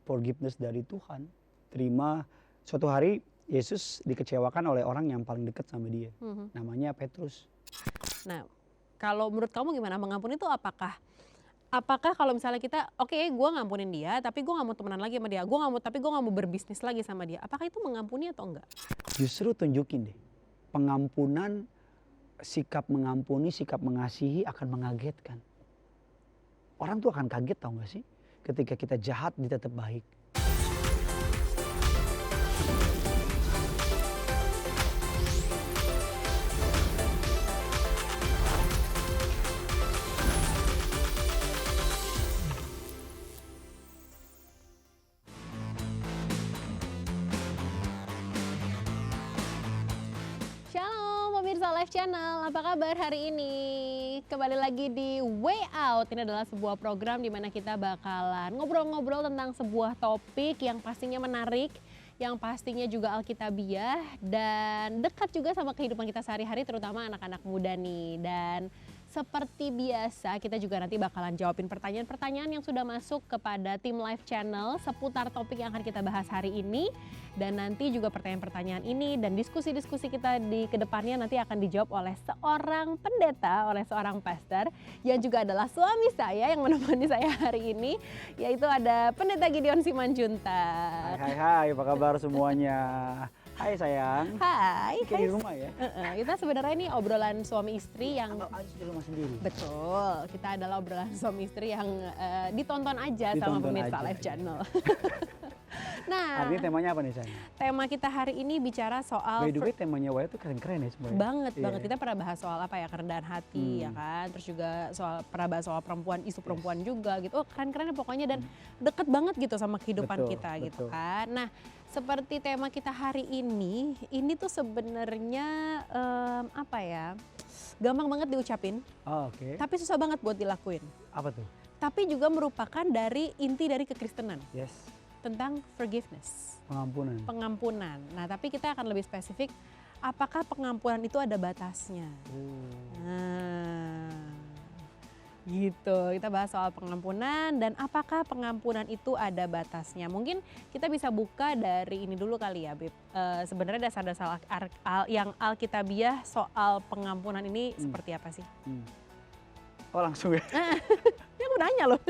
forgiveness dari Tuhan. Terima. Suatu hari Yesus dikecewakan oleh orang yang paling dekat sama dia. Namanya Petrus. Nah, kalau menurut kamu gimana, mengampuni itu apakah kalau misalnya kita gue ngampunin dia tapi gue gak mau temenan lagi sama dia, tapi gue gak mau berbisnis lagi sama dia, apakah itu mengampuni atau enggak? Justru tunjukin deh, pengampunan, sikap mengampuni, sikap mengasihi akan mengagetkan. Orang tuh akan kaget, tau gak sih, ketika kita jahat dia tetap baik. Pemirsa Live Channel, apa kabar hari ini? Kembali lagi di Way Out. Ini adalah sebuah program di mana kita bakalan ngobrol-ngobrol tentang sebuah topik yang pastinya menarik, yang pastinya juga alkitabiah dan dekat juga sama kehidupan kita sehari-hari, terutama anak-anak muda nih. Dan seperti biasa kita juga nanti bakalan jawabin pertanyaan-pertanyaan yang sudah masuk kepada tim Live Channel seputar topik yang akan kita bahas hari ini. Dan nanti juga pertanyaan-pertanyaan ini dan diskusi-diskusi kita di kedepannya nanti akan dijawab oleh seorang pendeta, oleh seorang pastor yang juga adalah suami saya yang menemani saya hari ini, yaitu ada Pendeta Gideon Simanjuntak. Hai, apa kabar semuanya? Hai sayang. Hai. Kayak di rumah ya? Kita sebenarnya ini obrolan suami istri yang di rumah sendiri. Betul, kita adalah obrolan suami istri yang ditonton aja sama pemirsa Live Channel. Nah, artinya temanya apa nih sayang? Tema kita hari ini bicara soal. By the way, temanya Waya tuh keren-keren ya semuanya. Banget. Kita pernah bahas soal apa ya, kerendahan hati ya kan. Terus juga pernah bahas soal perempuan, isu perempuan juga gitu. Oh keren-keren pokoknya dan deket banget gitu sama kehidupan kita gitu kan. Nah, seperti tema kita hari ini tuh sebenarnya apa ya, gampang banget diucapin. Oh, oke. Tapi susah banget buat dilakuin. Apa tuh? Tapi juga merupakan inti dari kekristenan. Yes. Tentang forgiveness. Pengampunan. Nah, tapi kita akan lebih spesifik, apakah pengampunan itu ada batasnya? Nah, gitu. Kita bahas soal pengampunan dan apakah pengampunan itu ada batasnya. Mungkin kita bisa buka dari ini dulu kali ya, Beb. Sebenarnya dasar-dasar yang alkitabiah soal pengampunan ini seperti apa sih? Oh langsung ya? Ya aku nanya loh.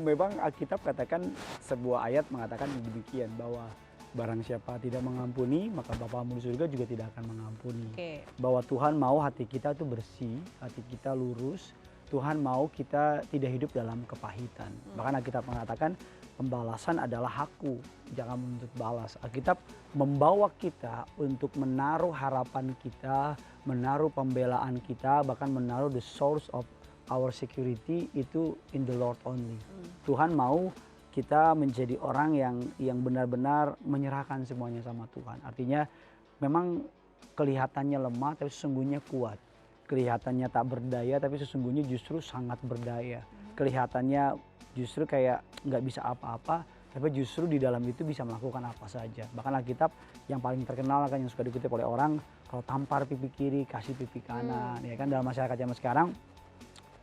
Memang Alkitab katakan, sebuah ayat mengatakan demikian, bahwa barang siapa tidak mengampuni maka Bapamu di surga juga tidak akan mengampuni. Bahwa Tuhan mau hati kita itu bersih, hati kita lurus. Tuhan mau kita tidak hidup dalam kepahitan. Bahkan Alkitab mengatakan pembalasan adalah hakku, jangan menuntut balas. Alkitab membawa kita untuk menaruh harapan kita, menaruh pembelaan kita, bahkan menaruh the source of our security itu in the Lord only. Tuhan mau kita menjadi orang yang benar-benar menyerahkan semuanya sama Tuhan. Artinya memang kelihatannya lemah tapi sesungguhnya kuat. Kelihatannya tak berdaya tapi sesungguhnya justru sangat berdaya. Kelihatannya justru kayak nggak bisa apa-apa tapi justru di dalam itu bisa melakukan apa saja. Bahkan Alkitab yang paling terkenal kan yang suka dikutip oleh orang, kalau tampar pipi kiri kasih pipi kanan. Ya kan dalam masyarakat zaman sekarang.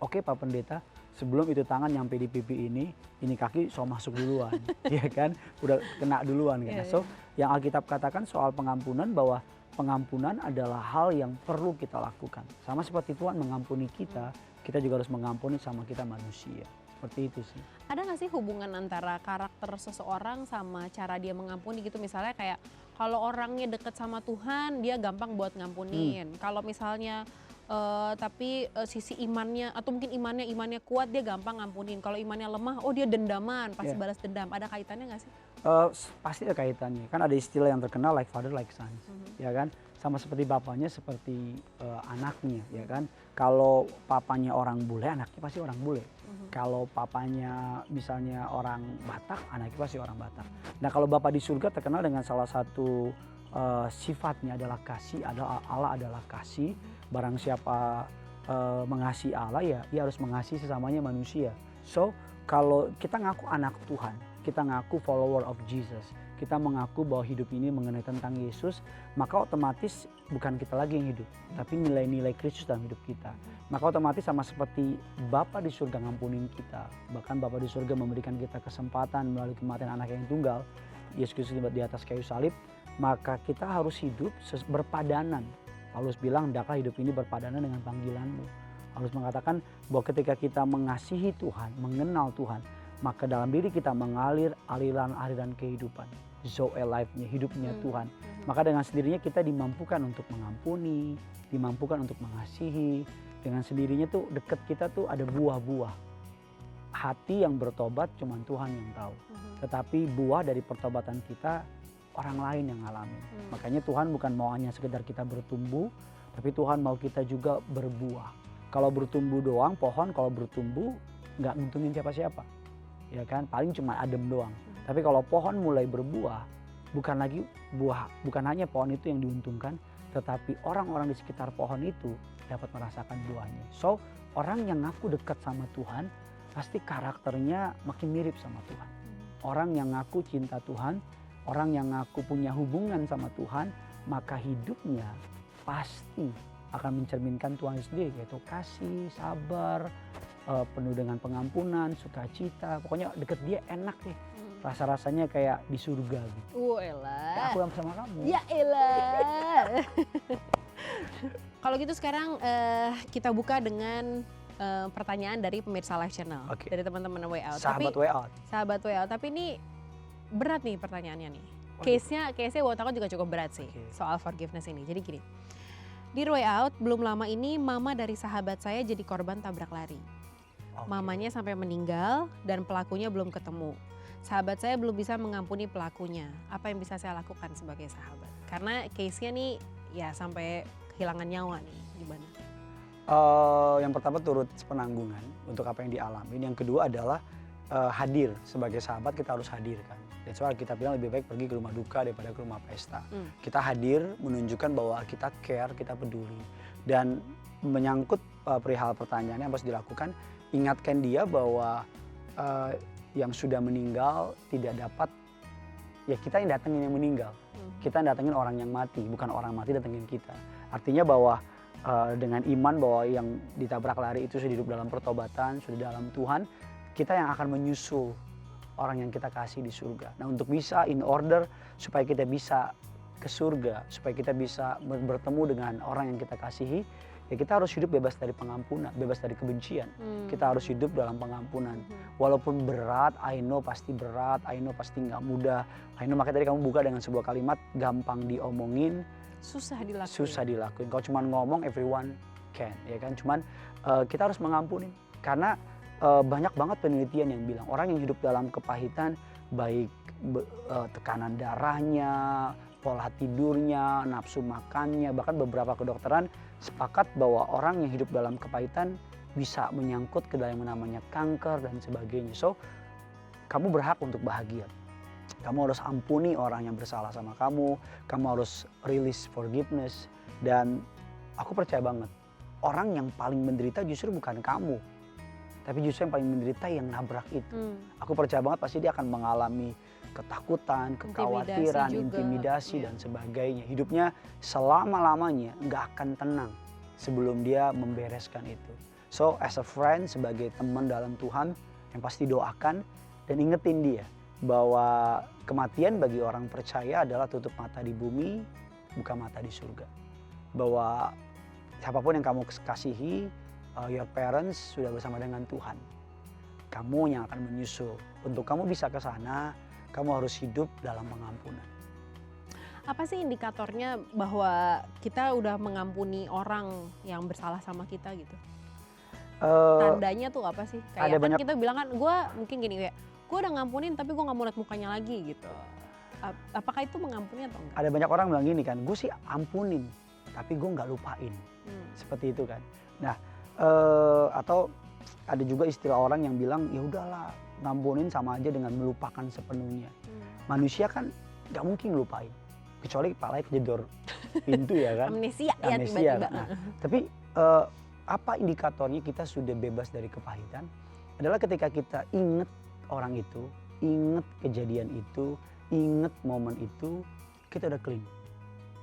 Oke Pak Pendeta, sebelum itu tangan nyampe di pipi ini kaki so masuk duluan, ya kan, udah kena duluan kan. So, yang Alkitab katakan soal pengampunan, bahwa pengampunan adalah hal yang perlu kita lakukan. Sama seperti Tuhan mengampuni kita juga harus mengampuni sama kita manusia. Seperti itu sih. Ada nggak sih hubungan antara karakter seseorang sama cara dia mengampuni gitu? Misalnya kayak kalau orangnya deket sama Tuhan, dia gampang buat ngampunin. Kalau misalnya tapi sisi imannya atau mungkin imannya kuat, dia gampang ngampunin. Kalau imannya lemah, dia dendaman, pasti balas dendam. Ada kaitannya nggak sih? Pasti ada kaitannya. Kan ada istilah yang terkenal like father like son, ya kan? Sama seperti bapaknya seperti anaknya, ya kan? Kalau papanya orang bule, anaknya pasti orang bule. Kalau papanya misalnya orang Batak, anaknya pasti orang Batak. Nah kalau Bapa di surga terkenal dengan salah satu sifatnya adalah kasih, Allah adalah kasih. Barang siapa mengasihi Allah, ya ia harus mengasihi sesamanya manusia. So kalau kita ngaku anak Tuhan, kita ngaku follower of Jesus, kita mengaku bahwa hidup ini mengenai tentang Yesus, maka otomatis bukan kita lagi yang hidup, tapi nilai-nilai Kristus dalam hidup kita. Maka otomatis sama seperti Bapa di surga ngampunin kita, bahkan Bapa di surga memberikan kita kesempatan melalui kematian anak yang tunggal, Yesus Kristus di atas kayu salib, maka kita harus hidup berpadanan. Paulus bilang, hendaklah hidup ini berpadanan dengan panggilanmu. Paulus mengatakan bahwa ketika kita mengasihi Tuhan, mengenal Tuhan, maka dalam diri kita mengalir aliran-aliran kehidupan. Zoe life-nya, hidupnya Tuhan. Maka dengan sendirinya kita dimampukan untuk mengampuni, dimampukan untuk mengasihi. Dengan sendirinya tuh dekat kita tuh ada buah-buah. Hati yang bertobat cuma Tuhan yang tahu. Tetapi buah dari pertobatan kita orang lain yang alami. Makanya Tuhan bukan mau hanya sekedar kita bertumbuh, tapi Tuhan mau kita juga berbuah. Kalau bertumbuh doang, pohon kalau bertumbuh nggak nguntungin siapa-siapa. Ya kan, paling cuma adem doang. Tapi kalau pohon mulai berbuah, bukan lagi buah, bukan hanya pohon itu yang diuntungkan, tetapi orang-orang di sekitar pohon itu dapat merasakan buahnya. So, orang yang ngaku dekat sama Tuhan, pasti karakternya makin mirip sama Tuhan. Orang yang ngaku cinta Tuhan, orang yang ngaku punya hubungan sama Tuhan, maka hidupnya pasti akan mencerminkan Tuhan sendiri, yaitu kasih, sabar, penuh dengan pengampunan, sukacita. Pokoknya deket dia enak deh. Rasa-rasanya kayak di surga gitu. Elah. Aku yang sama kamu. Ya elah. Kalau gitu sekarang kita buka dengan pertanyaan dari pemirsa Live Channel. Okay. Dari teman-teman Way Out. Sahabat Way Out. Sahabat Way Out. Tapi ini berat nih pertanyaannya nih. Case-nya buat aku juga cukup berat sih. Okay. Soal forgiveness ini. Jadi gini. Di Way Out belum lama ini mama dari sahabat saya jadi korban tabrak lari. Okay. Mamanya sampai meninggal dan pelakunya belum ketemu. Sahabat saya belum bisa mengampuni pelakunya. Apa yang bisa saya lakukan sebagai sahabat? Karena case-nya nih ya sampai kehilangan nyawa nih. Gimana? Yang pertama turut penanggungan untuk apa yang dialami. Yang kedua adalah hadir. Sebagai sahabat kita harus hadirkan. That's why kita bilang lebih baik pergi ke rumah duka daripada ke rumah pesta. Kita hadir menunjukkan bahwa kita care, kita peduli. Dan menyangkut perihal pertanyaan yang harus dilakukan, ingatkan dia bahwa yang sudah meninggal tidak dapat, ya kita yang datengin yang meninggal. Kita yang datengin orang yang mati, bukan orang mati datengin kita. Artinya bahwa dengan iman bahwa yang ditabrak lari itu sudah hidup dalam pertobatan, sudah dalam Tuhan, kita yang akan menyusul orang yang kita kasih di surga. Nah, untuk bisa in order supaya kita bisa ke surga, supaya kita bisa bertemu dengan orang yang kita kasihi, ya kita harus hidup bebas dari pengampunan, bebas dari kebencian. Kita harus hidup dalam pengampunan. Walaupun berat, I know pasti berat, I know pasti nggak mudah. I know, makanya tadi kamu buka dengan sebuah kalimat, gampang diomongin, susah dilakuin. Kalau cuma ngomong, everyone can, ya kan. Cuman kita harus mengampuni, karena banyak banget penelitian yang bilang orang yang hidup dalam kepahitan, baik tekanan darahnya, pola tidurnya, nafsu makannya, bahkan beberapa kedokteran sepakat bahwa orang yang hidup dalam kepahitan bisa menyangkut ke dalam yang namanya kanker dan sebagainya. So, kamu berhak untuk bahagia. Kamu harus ampuni orang yang bersalah sama kamu harus release forgiveness. Dan aku percaya banget, orang yang paling menderita justru bukan kamu, tapi justru yang paling menderita yang nabrak itu. Aku percaya banget pasti dia akan mengalami ketakutan, kekhawatiran, intimidasi dan sebagainya. Hidupnya selama-lamanya nggak akan tenang sebelum dia membereskan itu. So as a friend, sebagai teman dalam Tuhan, yang pasti doakan dan ingetin dia bahwa kematian bagi orang percaya adalah tutup mata di bumi, buka mata di surga. Bahwa siapapun yang kamu kasihi, your parents sudah bersama dengan Tuhan. Kamu yang akan menyusul. Untuk kamu bisa ke sana, kamu harus hidup dalam pengampunan. Apa sih indikatornya bahwa kita udah mengampuni orang yang bersalah sama kita gitu? Tandanya tuh apa sih? Kayak kan kita bilang kan, gue mungkin gini kayak, gue udah ngampunin tapi gue gak mau lihat mukanya lagi gitu. Apakah itu mengampuni atau enggak? Ada banyak orang bilang gini kan, gue sih ampunin tapi gue gak lupain. Seperti itu kan. Nah, atau ada juga istilah orang yang bilang ya udahlah, ngampunin sama aja dengan melupakan sepenuhnya. Manusia kan gak mungkin lupain, kecuali kepalanya kejedor pintu ya kan. Amnesia ya tiba-tiba. Nah, tapi apa indikatornya kita sudah bebas dari kepahitan adalah ketika kita inget orang itu, inget kejadian itu, inget momen itu, kita udah clean,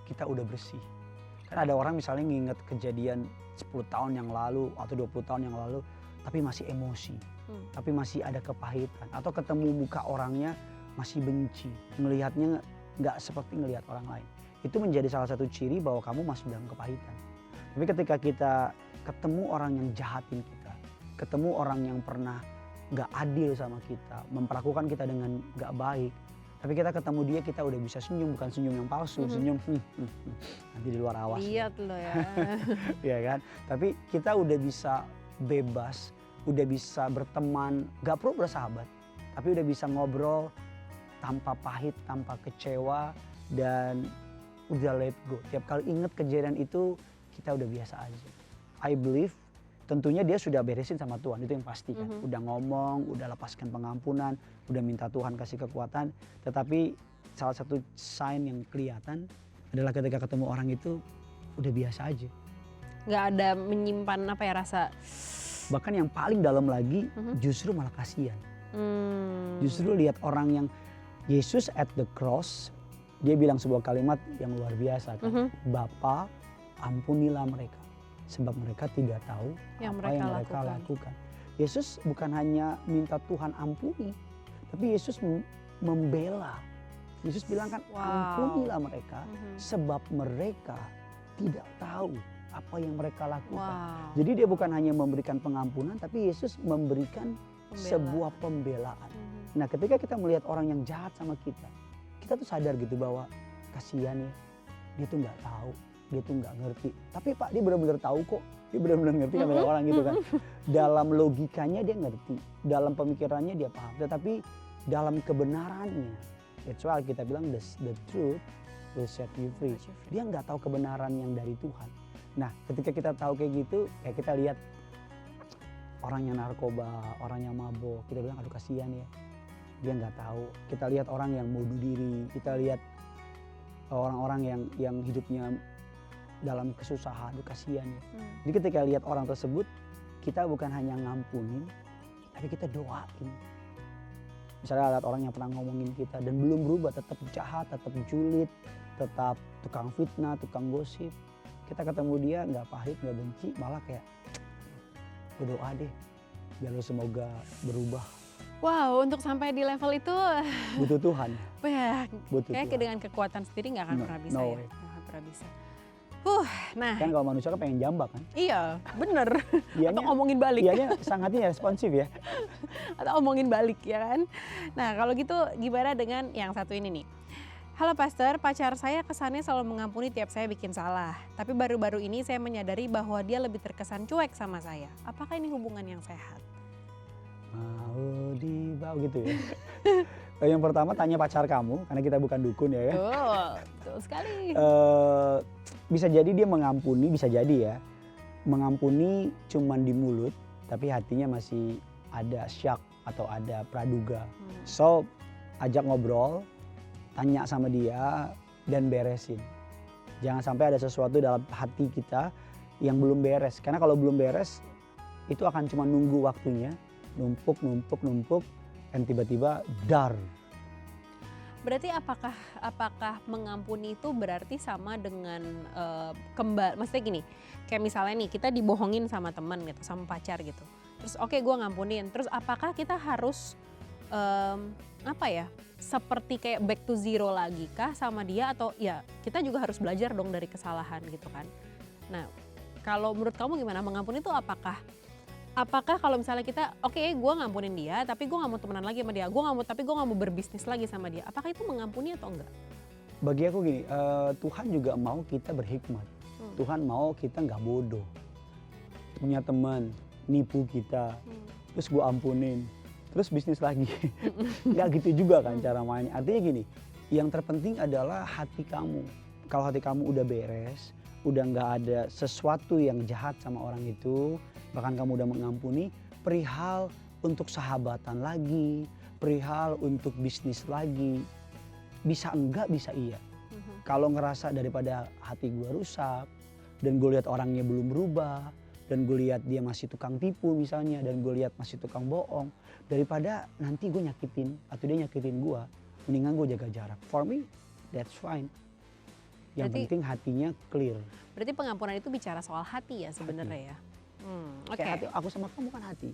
kita udah bersih. Kan ada orang misalnya nginget kejadian 10 tahun yang lalu atau 20 tahun yang lalu, tapi masih emosi, tapi masih ada kepahitan. Atau ketemu muka orangnya masih benci, ngelihatnya nggak seperti ngelihat orang lain. Itu menjadi salah satu ciri bahwa kamu masih dalam kepahitan. Tapi ketika kita ketemu orang yang jahatin kita, ketemu orang yang pernah nggak adil sama kita, memperlakukan kita dengan nggak baik, tapi kita ketemu dia, kita udah bisa senyum, bukan senyum yang palsu, senyum nanti di luar awas. Lihat lo ya. Ya kan? Tapi kita udah bisa bebas, udah bisa berteman, gak perlu bersahabat, tapi udah bisa ngobrol tanpa pahit, tanpa kecewa, dan udah let go. Tiap kali inget kejadian itu, kita udah biasa aja. I believe tentunya dia sudah beresin sama Tuhan, itu yang pasti kan. Udah ngomong, udah lepaskan pengampunan, udah minta Tuhan kasih kekuatan. Tetapi salah satu sign yang kelihatan adalah ketika ketemu orang itu udah biasa aja. Nggak ada menyimpan apa ya, rasa. Bahkan yang paling dalam lagi justru malah kasihan. Justru lihat orang yang Yesus at the cross, dia bilang sebuah kalimat yang luar biasa kan. Bapa, ampunilah mereka, sebab mereka tidak tahu apa yang mereka lakukan. Yesus bukan hanya minta Tuhan ampuni, tapi Yesus membela. Yesus bilang kan, ampunilah mereka, sebab mereka tidak tahu apa yang mereka lakukan. Jadi dia bukan hanya memberikan pengampunan, tapi Yesus memberikan sebuah pembelaan. Nah, ketika kita melihat orang yang jahat sama kita tuh sadar gitu bahwa kasihan ya, dia tuh nggak tahu, dia tuh nggak ngerti. Tapi Pak, dia benar-benar tahu kok, dia benar-benar ngerti kan banyak orang gitu kan. Dalam logikanya dia ngerti, dalam pemikirannya dia paham, tetapi dalam kebenarannya, that's why kita bilang the truth will set you free. Dia nggak tahu kebenaran yang dari Tuhan. Nah, ketika kita tahu kayak gitu, kayak kita lihat orang yang narkoba, orang yang mabuk, kita bilang aduh kasihan ya, dia nggak tahu. Kita lihat orang yang bunuh diri, kita lihat orang-orang yang hidupnya dalam kesusahan, aduh kasihan ya. Jadi ketika lihat orang tersebut, kita bukan hanya ngampunin, tapi kita doain. Misalnya lihat orang yang pernah ngomongin kita dan belum berubah, tetap jahat, tetap julid, tetap tukang fitnah, tukang gosip. Kita ketemu dia nggak pahit, nggak benci, malah kayak berdoa deh biar lo semoga berubah. Wow, untuk sampai di level itu butuh Tuhan. Ya, butuh kayak Tuhan. Dengan kekuatan sendiri nggak akan pernah bisa ya. Nggak akan pernah bisa. Nah. Kan kalau manusia kan pengen jambak kan? Iya, bener. Ianya, atau ngomongin balik. Ianya sangatnya responsif ya. Atau ngomongin balik ya kan. Nah kalau gitu gimana dengan yang satu ini nih. Halo Pastor, pacar saya kesannya selalu mengampuni tiap saya bikin salah. Tapi baru-baru ini saya menyadari bahwa dia lebih terkesan cuek sama saya. Apakah ini hubungan yang sehat? Mau dibawa gitu ya. Yang pertama tanya pacar kamu, karena kita bukan dukun ya kan. Betul sekali. Bisa jadi dia mengampuni, bisa jadi ya. Mengampuni cuman di mulut, tapi hatinya masih ada syak atau ada praduga. So, ajak ngobrol, tanya sama dia dan beresin. Jangan sampai ada sesuatu dalam hati kita yang belum beres. Karena kalau belum beres, itu akan cuma nunggu waktunya, numpuk, dan tiba-tiba dar. Berarti apakah mengampuni itu berarti sama dengan kembali, maksudnya gini, kayak misalnya nih kita dibohongin sama teman gitu, sama pacar gitu. Terus oke, gue ngampunin, terus apakah kita harus seperti kayak back to zero lagi kah sama dia, atau ya kita juga harus belajar dong dari kesalahan gitu kan. Nah kalau menurut kamu gimana, mengampuni itu apakah kalau misalnya kita gue ngampunin dia tapi gue gak mau temenan lagi sama dia, tapi gue gak mau berbisnis lagi sama dia, apakah itu mengampuni atau enggak? Bagi aku gini, Tuhan juga mau kita berhikmat. Tuhan mau kita gak bodoh. Punya teman nipu kita, terus gue ampunin, terus bisnis lagi. Gak gitu juga kan cara mainnya. Artinya gini, yang terpenting adalah hati kamu. Kalau hati kamu udah beres, udah gak ada sesuatu yang jahat sama orang itu, bahkan kamu udah mengampuni, perihal untuk sahabatan lagi, perihal untuk bisnis lagi, bisa enggak, bisa iya. Kalau ngerasa daripada hati gue rusak, dan gue lihat orangnya belum berubah, dan gue lihat dia masih tukang tipu misalnya, dan gue lihat masih tukang bohong, daripada nanti gue nyakitin atau dia nyakitin gue, mendingan gue jaga jarak. For me, that's fine. Yang penting hatinya clear. Berarti pengampunan itu bicara soal hati ya sebenarnya ya. Oke. Hati aku sama kamu kan hati.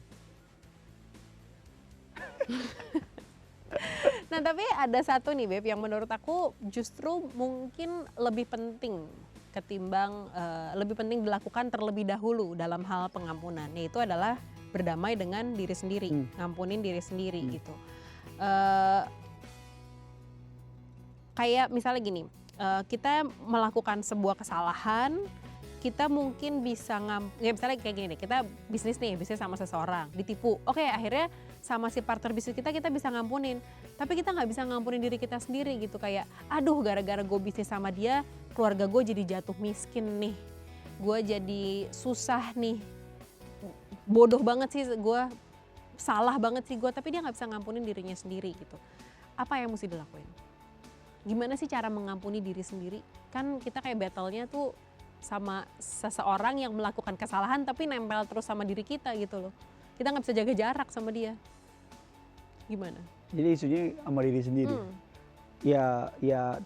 Nah tapi ada satu nih Beb yang menurut aku justru mungkin lebih penting ketimbang lebih penting dilakukan terlebih dahulu dalam hal pengampunan, yaitu adalah berdamai dengan diri sendiri, ngampunin diri sendiri gitu. Kayak misalnya gini, kita melakukan sebuah kesalahan, kita mungkin bisa ya misalnya kayak gini deh, kita bisnis sama seseorang, ditipu. Oke, akhirnya sama si partner bisnis kita bisa ngampunin. Tapi kita nggak bisa ngampunin diri kita sendiri gitu, kayak aduh gara-gara gue bisnis sama dia, keluarga gue jadi jatuh miskin nih. Gue jadi susah nih. Bodoh banget sih gue, salah banget sih gue, tapi dia nggak bisa ngampunin dirinya sendiri gitu. Apa yang mesti dilakuin? Gimana sih cara mengampuni diri sendiri? Kan kita kayak battle-nya tuh sama seseorang yang melakukan kesalahan tapi nempel terus sama diri kita gitu loh. Kita nggak bisa jaga jarak sama dia. Gimana? Jadi isunya sama diri sendiri. Ya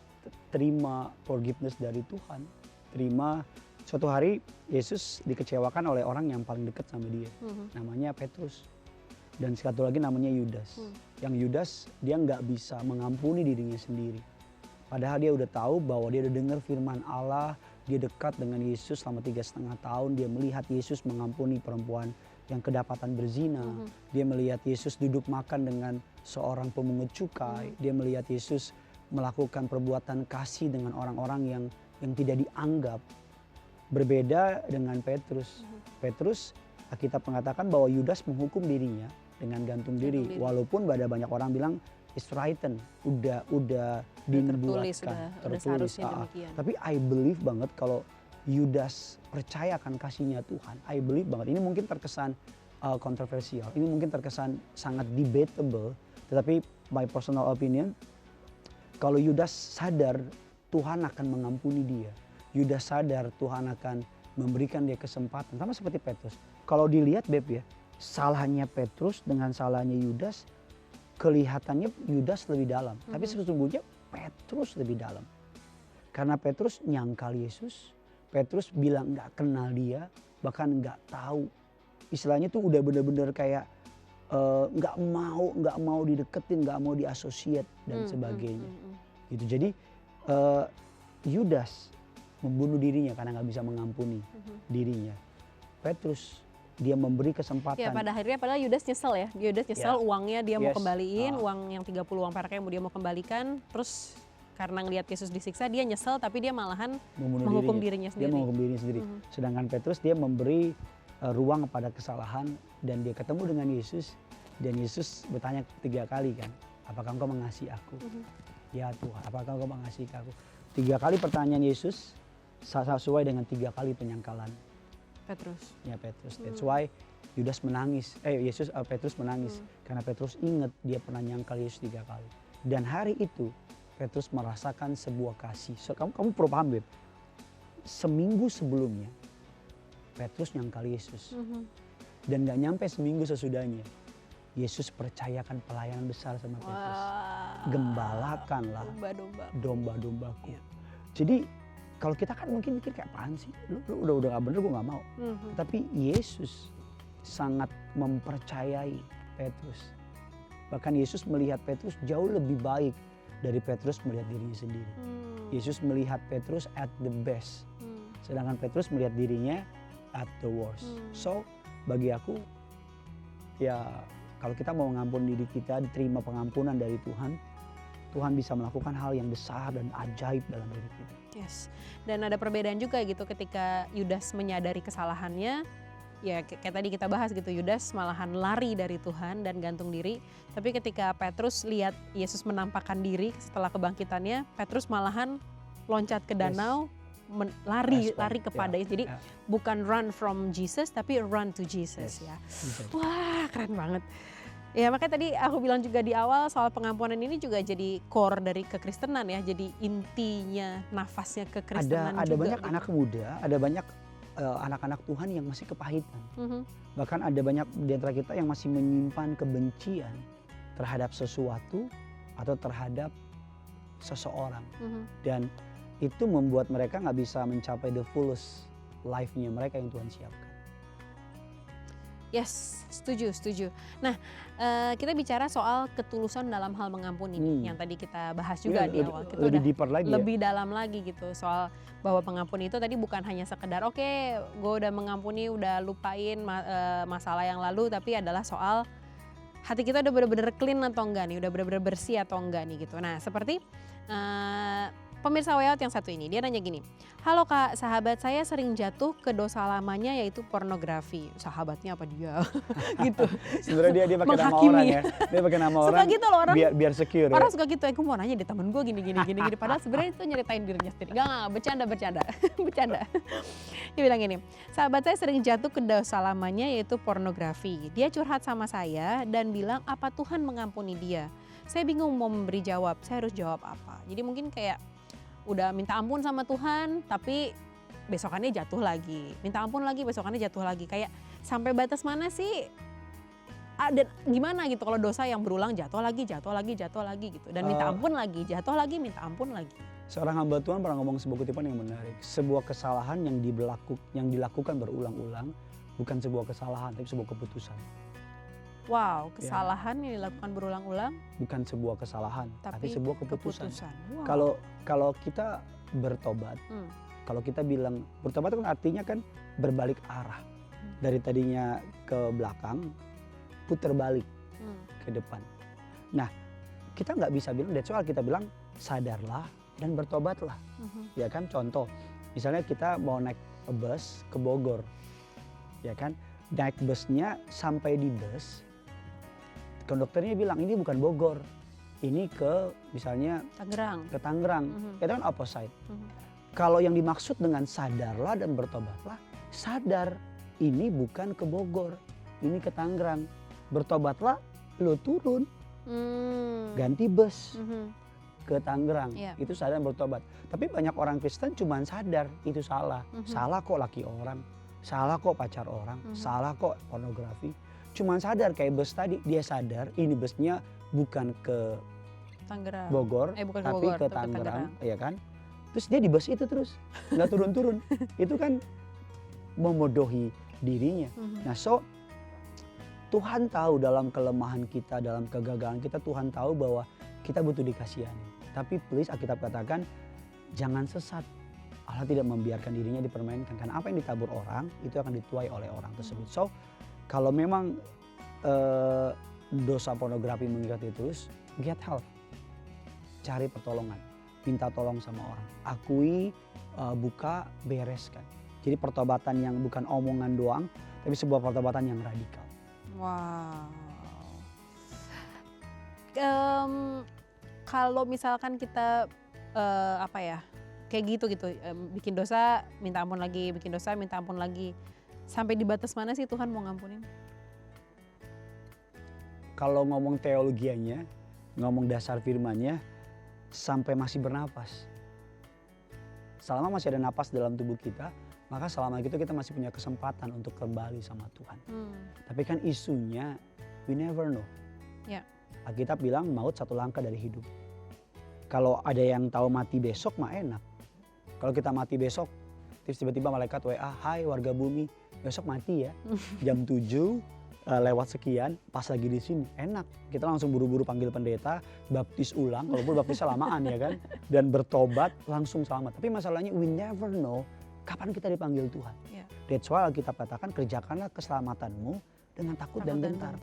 terima forgiveness dari Tuhan. Terima suatu hari Yesus dikecewakan oleh orang yang paling dekat sama dia. Namanya Petrus. Dan satu lagi namanya Yudas. Yang Yudas dia nggak bisa mengampuni dirinya sendiri. Padahal dia udah tahu bahwa dia udah dengar firman Allah. Dia dekat dengan Yesus selama 3,5 tahun. Dia melihat Yesus mengampuni perempuan yang kedapatan berzina. Dia melihat Yesus duduk makan dengan seorang pemungut cukai. Dia melihat Yesus melakukan perbuatan kasih dengan orang-orang yang tidak dianggap. Berbeda dengan Petrus. Petrus, Alkitab mengatakan bahwa Yudas menghukum dirinya dengan gantung diri. Walaupun ada banyak orang bilang it's written, udah dibuatkan, tertulis. Tapi I believe banget kalau Yudas percaya akan kasihnya Tuhan. I believe banget. Ini mungkin terkesan kontroversial, ini mungkin terkesan sangat debatable. Tetapi my personal opinion, kalau Yudas sadar Tuhan akan mengampuni dia. Yudas sadar Tuhan akan memberikan dia kesempatan. Sama seperti Petrus. Kalau dilihat Beb ya, salahnya Petrus dengan salahnya Yudas, kelihatannya Yudas lebih dalam, tapi sesungguhnya Petrus lebih dalam. Karena Petrus nyangkal Yesus, Petrus bilang nggak kenal dia, bahkan nggak tahu. Istilahnya tuh udah bener-bener kayak nggak mau dideketin, nggak mau diasosiat dan sebagainya. Gitu. Jadi Yudas membunuh dirinya karena nggak bisa mengampuni dirinya. Petrus dia memberi kesempatan. Ya pada akhirnya padahal Yudas nyesel ya. Yudas nyesel uangnya dia mau kembaliin, uang yang 30 uang peraknya dia mau kembalikan. Terus karena ngelihat Yesus disiksa dia nyesel tapi dia malahan menghukum dirinya sendiri. Dia menghukum dirinya sendiri. Sedangkan Petrus dia memberi ruang kepada kesalahan dan dia ketemu dengan Yesus. Dan Yesus bertanya 3 kali kan, apakah engkau mengasihi aku? Ya Tuhan, apakah engkau mengasihi aku? 3 kali pertanyaan Yesus sesuai dengan 3 kali penyangkalan Petrus. Ya Petrus. That's why Yudas menangis. Petrus menangis karena Petrus ingat dia pernah nyangkal Yesus 3 kali. Dan hari itu Petrus merasakan sebuah kasih. So, kamu perlu paham Beb. Seminggu sebelumnya Petrus nyangkal Yesus. Dan gak nyampe seminggu sesudahnya Yesus percayakan pelayanan besar sama Petrus. Gembalakanlah domba-dombaku. Jadi kalau kita kan mungkin mikir kayak apaan sih, lu udah gak bener gue gak mau. Tapi Yesus sangat mempercayai Petrus. Bahkan Yesus melihat Petrus jauh lebih baik dari Petrus melihat dirinya sendiri. Yesus melihat Petrus at the best. Sedangkan Petrus melihat dirinya at the worst. So bagi aku ya kalau kita mau mengampuni diri kita, diterima pengampunan dari Tuhan, Tuhan bisa melakukan hal yang besar dan ajaib dalam diri kita. Yes, dan ada perbedaan juga gitu ketika Yudas menyadari kesalahannya, ya kayak tadi kita bahas gitu, Yudas malahan lari dari Tuhan dan gantung diri. Tapi ketika Petrus lihat Yesus menampakkan diri setelah kebangkitannya, Petrus malahan loncat ke danau, lari kepada Yesus. Jadi bukan run from Jesus tapi run to Jesus ya. Wah keren banget. Ya makanya tadi aku bilang juga di awal soal pengampunan ini juga jadi core dari kekristenan ya. Jadi intinya, nafasnya kekristenan ada juga. Ada banyak anak muda, ada banyak anak-anak Tuhan yang masih kepahitan. Bahkan ada banyak di antara kita yang masih menyimpan kebencian terhadap sesuatu atau terhadap seseorang. Dan itu membuat mereka nggak bisa mencapai the fullest life-nya mereka yang Tuhan siapkan. Yes, setuju. Nah, kita bicara soal ketulusan dalam hal mengampuni nih, yang tadi kita bahas juga di awal. Kita lebih udah deeper lagi lebih dalam lagi gitu soal bahwa pengampuni itu tadi bukan hanya sekedar oke, gue udah mengampuni, udah lupain masalah yang lalu, tapi adalah soal hati kita udah bener-bener clean atau enggak nih, udah bener-bener bersih atau enggak nih gitu. Nah, seperti pemirsa Way Out yang satu ini, dia nanya gini, halo Kak, sahabat saya sering jatuh ke dosa lamanya yaitu pornografi. Sahabatnya apa dia? Gitu. Sebenarnya dia pakai nama Menghakimi. orang ya. Dia pakai nama orang. Suka gitu loh orang. Biar secure. Orang Ya. suka gitu, aku mau nanya deh temen gue gini. Padahal sebenarnya itu nyeritain dirinya sendiri. Enggak, bercanda. Bercanda. Dia bilang gini, sahabat saya sering jatuh ke dosa lamanya yaitu pornografi. Dia curhat sama saya dan bilang apa Tuhan mengampuni dia. Saya bingung mau memberi jawab, saya harus jawab apa. Jadi mungkin kayak udah minta ampun sama Tuhan tapi besokannya jatuh lagi. Minta ampun lagi, besokannya jatuh lagi. Kayak sampai batas mana sih? Dan gimana gitu kalau dosa yang berulang jatuh lagi gitu. Dan minta ampun lagi, jatuh lagi, minta ampun lagi. Seorang hamba Tuhan pernah ngomong sebuah kutipan yang menarik. Sebuah kesalahan yang dilakukan berulang-ulang bukan sebuah kesalahan tapi sebuah keputusan. Wow, kesalahan yang dilakukan berulang-ulang bukan sebuah kesalahan tapi sebuah keputusan. Wow. Kalau kita bertobat, kalau kita bilang bertobat kan artinya kan berbalik arah. Dari tadinya ke belakang, putar balik ke depan. Nah, kita nggak bisa bilang, that's why kita bilang sadarlah dan bertobatlah. Ya kan, contoh, misalnya kita mau naik bus ke Bogor, ya kan, naik busnya sampai di bus, konduktornya bilang ini bukan Bogor, ini ke misalnya ke Tangerang, itu kan opposite. Kalau yang dimaksud dengan sadarlah dan bertobatlah, sadar ini bukan ke Bogor, ini ke Tangerang. Bertobatlah, lo turun, ganti bus ke Tangerang, itu sadar dan bertobat. Tapi banyak orang Kristen cuma sadar itu salah, salah kok laki orang, salah kok pacar orang, salah kok pornografi. Cuman sadar kayak bus tadi, dia sadar ini busnya bukan ke Tangerang. Bogor, bukan tapi Bogor, ke Tangerang, ya kan? Terus dia di bus itu terus, nggak turun-turun. Itu kan memodohi dirinya. Nah, Tuhan tahu dalam kelemahan kita, dalam kegagalan kita, Tuhan tahu bahwa kita butuh dikasihani. Tapi please, Alkitab katakan, jangan sesat. Allah tidak membiarkan dirinya dipermainkan. Karena apa yang ditabur orang, itu akan dituai oleh orang tersebut. Kalau memang dosa pornografi mengikuti terus, get help. Cari pertolongan. Minta tolong sama orang. Akui, buka, bereskan. Jadi pertobatan yang bukan omongan doang, tapi sebuah pertobatan yang radikal. Wow. Kalau misalkan kita kayak gitu bikin dosa minta ampun lagi, bikin dosa minta ampun lagi, sampai di batas mana sih Tuhan mau ngampunin? Kalau ngomong teologianya, ngomong dasar firman-Nya, sampai masih bernapas. Selama masih ada napas dalam tubuh kita, maka selama itu kita masih punya kesempatan untuk kembali sama Tuhan. Tapi kan isunya, we never know. Yeah. Alkitab bilang maut satu langkah dari hidup. Kalau ada yang tahu mati besok mah enak. Kalau kita mati besok, terus tiba-tiba malaikat WA, hai warga bumi, besok mati ya. Jam 7 lewat sekian, pas lagi di sini, enak. Kita langsung buru-buru panggil pendeta, baptis ulang, walaupun baptisnya lamaan ya kan. Dan bertobat, langsung selamat. Tapi masalahnya we never know kapan kita dipanggil Tuhan. Yeah. That's why Alkitab katakan kerjakanlah keselamatanmu dengan takut dan gentar.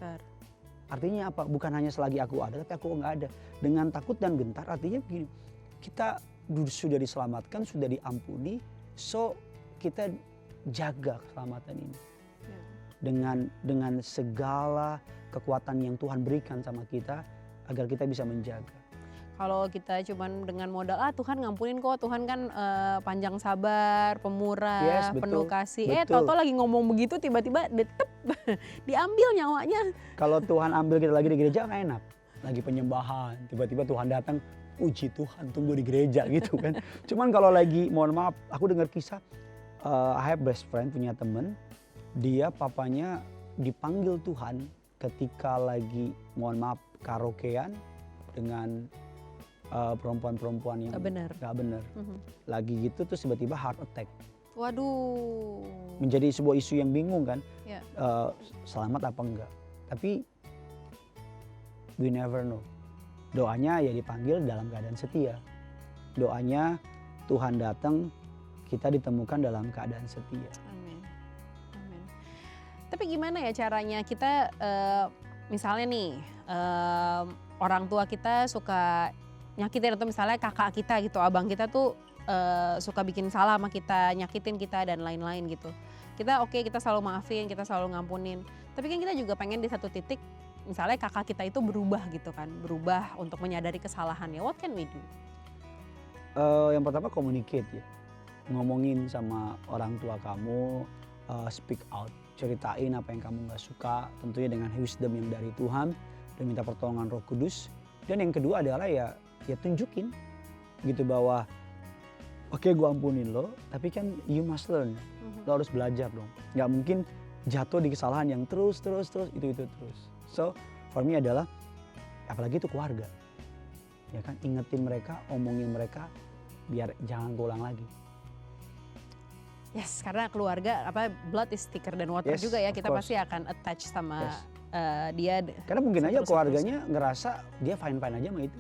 Artinya apa? Bukan hanya selagi aku ada, tapi aku nggak ada. Dengan takut dan gentar artinya begini, kita sudah diselamatkan, sudah diampuni, so kita jaga keselamatan ini. Yeah. Dengan segala kekuatan yang Tuhan berikan sama kita, agar kita bisa menjaga. Kalau kita cuman dengan modal, Tuhan ngampunin kok, Tuhan kan panjang sabar, pemurah, penuh kasih. Toto lagi ngomong begitu tiba-tiba diambil nyawanya. Kalau Tuhan ambil kita lagi di gereja nggak enak. Lagi penyembahan, tiba-tiba Tuhan datang, puji Tuhan tunggu di gereja gitu kan. Cuman kalau lagi, mohon maaf, aku dengar kisah, I have best friend, punya temen, dia papanya dipanggil Tuhan ketika lagi, mohon maaf, karaokean, dengan perempuan-perempuan yang gak benar. Lagi gitu terus tiba-tiba heart attack. Waduh. Menjadi sebuah isu yang bingung kan, Ya. selamat apa enggak. Tapi we never know. Doanya ya dipanggil dalam keadaan setia. Doanya Tuhan datang, kita ditemukan dalam keadaan setia. Amin. Amin. Tapi gimana ya caranya kita misalnya nih orang tua kita suka nyakitin, atau misalnya kakak kita gitu, abang kita tuh suka bikin salah sama kita, nyakitin kita dan lain-lain gitu. Kita oke, kita selalu maafin, kita selalu ngampunin. Tapi kan kita juga pengen di satu titik misalnya kakak kita itu berubah gitu kan, berubah untuk menyadari kesalahannya. What can we do? Yang pertama communicate ya, ngomongin sama orang tua kamu, speak out, ceritain apa yang kamu nggak suka, tentunya dengan wisdom yang dari Tuhan dan minta pertolongan Roh Kudus. Dan yang kedua adalah ya tunjukin gitu bahwa oke, gue ampunin lo, tapi kan you must learn, lo harus belajar dong. Nggak mungkin jatuh di kesalahan yang terus itu terus. So for me adalah apalagi itu keluarga, ya kan, ingetin mereka, omongin mereka biar jangan keulang lagi. Yes, karena keluarga blood is thicker than water juga ya, kita pasti akan attach sama dia. Karena mungkin aja keluarganya ngerasa dia fine aja sama itu,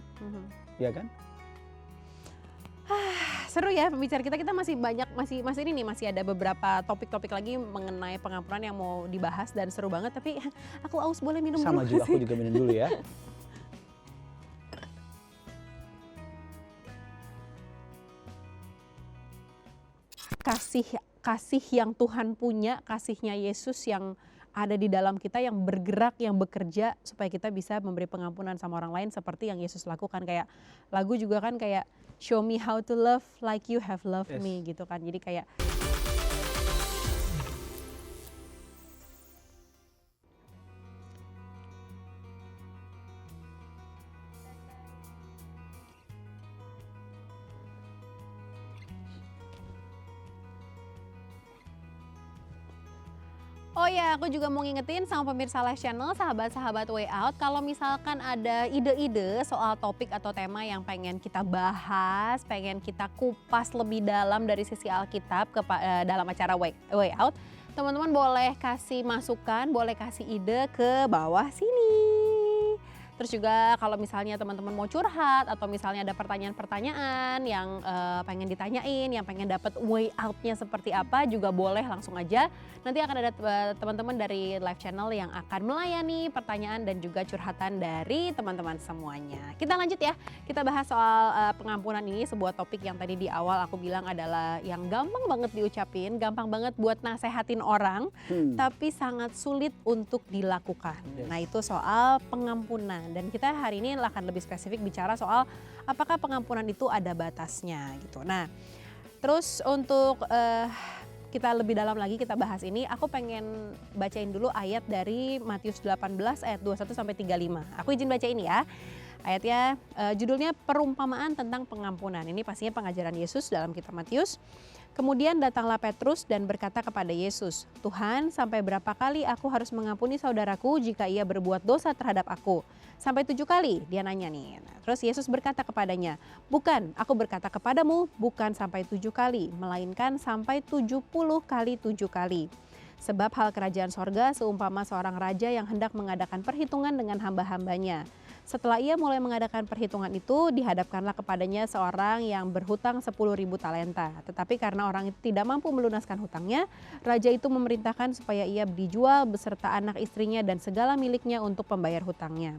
ya kan? Seru ya pembicara kita masih banyak, masih ada beberapa topik-topik lagi mengenai pengampunan yang mau dibahas dan seru banget. Tapi aku aus, boleh minum dulu? Sama juga, aku juga minum dulu ya. Kasih yang Tuhan punya, kasihnya Yesus yang ada di dalam kita, yang bergerak, yang bekerja supaya kita bisa memberi pengampunan sama orang lain seperti yang Yesus lakukan. Kayak lagu juga kan kayak show me how to love like you have loved me gitu kan. Jadi kayak oh ya, aku juga mau ngingetin sama pemirsa Live Channel, sahabat-sahabat Way Out, kalau misalkan ada ide-ide soal topik atau tema yang pengen kita bahas, pengen kita kupas lebih dalam dari sisi Alkitab dalam acara Way Out, teman-teman boleh kasih masukan, boleh kasih ide ke bawah sini. Terus juga kalau misalnya teman-teman mau curhat atau misalnya ada pertanyaan-pertanyaan yang pengen ditanyain, yang pengen dapat way out-nya seperti apa, juga boleh langsung aja. Nanti akan ada teman-teman dari Live Channel yang akan melayani pertanyaan dan juga curhatan dari teman-teman semuanya. Kita lanjut ya, kita bahas soal pengampunan ini, sebuah topik yang tadi di awal aku bilang adalah yang gampang banget diucapin, gampang banget buat nasehatin orang, tapi sangat sulit untuk dilakukan. Nah, itu soal pengampunan. Dan kita hari ini akan lebih spesifik bicara soal apakah pengampunan itu ada batasnya gitu. Nah, terus untuk kita lebih dalam lagi kita bahas ini, aku pengen bacain dulu ayat dari Matius 18 ayat 21 sampai 35. Aku izin baca ini ya. Ayatnya judulnya perumpamaan tentang pengampunan. Ini pastinya pengajaran Yesus dalam kitab Matius. Kemudian datanglah Petrus dan berkata kepada Yesus, "Tuhan, sampai berapa kali aku harus mengampuni saudaraku jika ia berbuat dosa terhadap aku? Sampai 7 kali?" Dia nanya nih. Nah, terus Yesus berkata kepadanya, "Bukan, aku berkata kepadamu, bukan sampai 7 kali, melainkan sampai 70 kali 7 kali. Sebab hal kerajaan sorga seumpama seorang raja yang hendak mengadakan perhitungan dengan hamba-hambanya. Setelah ia mulai mengadakan perhitungan itu, dihadapkanlah kepadanya seorang yang berhutang 10.000 talenta. Tetapi karena orang itu tidak mampu melunaskan hutangnya, raja itu memerintahkan supaya ia dijual beserta anak istrinya dan segala miliknya untuk pembayar hutangnya.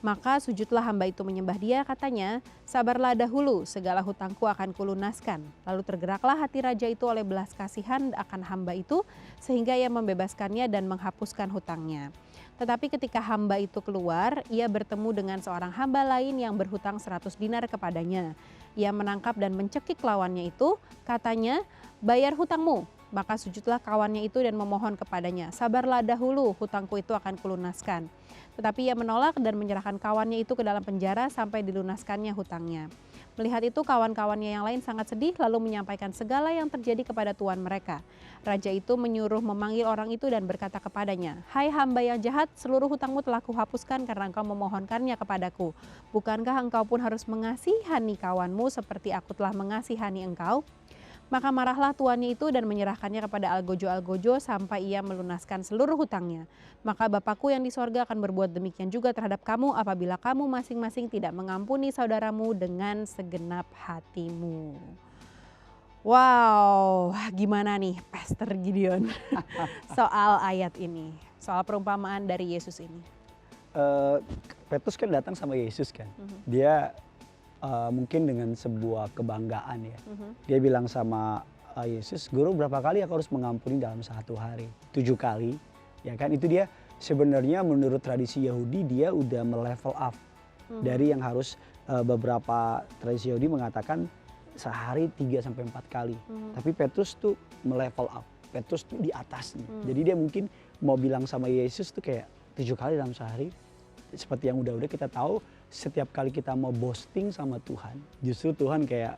Maka sujudlah hamba itu menyembah dia, katanya, 'Sabarlah dahulu, segala hutangku akan kulunaskan.' Lalu tergeraklah hati raja itu oleh belas kasihan akan hamba itu, sehingga ia membebaskannya dan menghapuskan hutangnya. Tetapi ketika hamba itu keluar, ia bertemu dengan seorang hamba lain yang berhutang 100 dinar kepadanya. Ia menangkap dan mencekik lawannya itu, katanya, 'Bayar hutangmu.' Maka sujudlah kawannya itu dan memohon kepadanya, sabarlah dahulu, hutangku itu akan kulunaskan. Tetapi ia menolak dan menyerahkan kawannya itu ke dalam penjara sampai dilunaskannya hutangnya. Melihat itu kawan-kawannya yang lain sangat sedih lalu menyampaikan segala yang terjadi kepada tuan mereka. Raja itu menyuruh memanggil orang itu dan berkata kepadanya, "Hai hamba yang jahat, seluruh hutangmu telah kuhapuskan karena engkau memohonkannya kepadaku. Bukankah engkau pun harus mengasihani kawanmu seperti aku telah mengasihani engkau?" Maka marahlah tuannya itu dan menyerahkannya kepada algojo-algojo sampai ia melunaskan seluruh hutangnya. Maka Bapakku yang di sorga akan berbuat demikian juga terhadap kamu apabila kamu masing-masing tidak mengampuni saudaramu dengan segenap hatimu. Wow, gimana nih Pastor Gideon soal ayat ini, soal perumpamaan dari Yesus ini? Petrus kan datang sama Yesus kan, dia mungkin dengan sebuah kebanggaan ya. Dia bilang sama Yesus, "Guru, berapa kali aku harus mengampuni dalam satu hari?" 7 kali. Ya kan, itu dia sebenarnya menurut tradisi Yahudi dia udah melevel up. Dari yang harus beberapa tradisi Yahudi mengatakan sehari 3 sampai 4 kali. Tapi Petrus tuh melevel up. Petrus tuh di atasnya. Jadi dia mungkin mau bilang sama Yesus tuh kayak 7 kali dalam sehari. Seperti yang udah-udah kita tahu, setiap kali kita mau boasting sama Tuhan, justru Tuhan kayak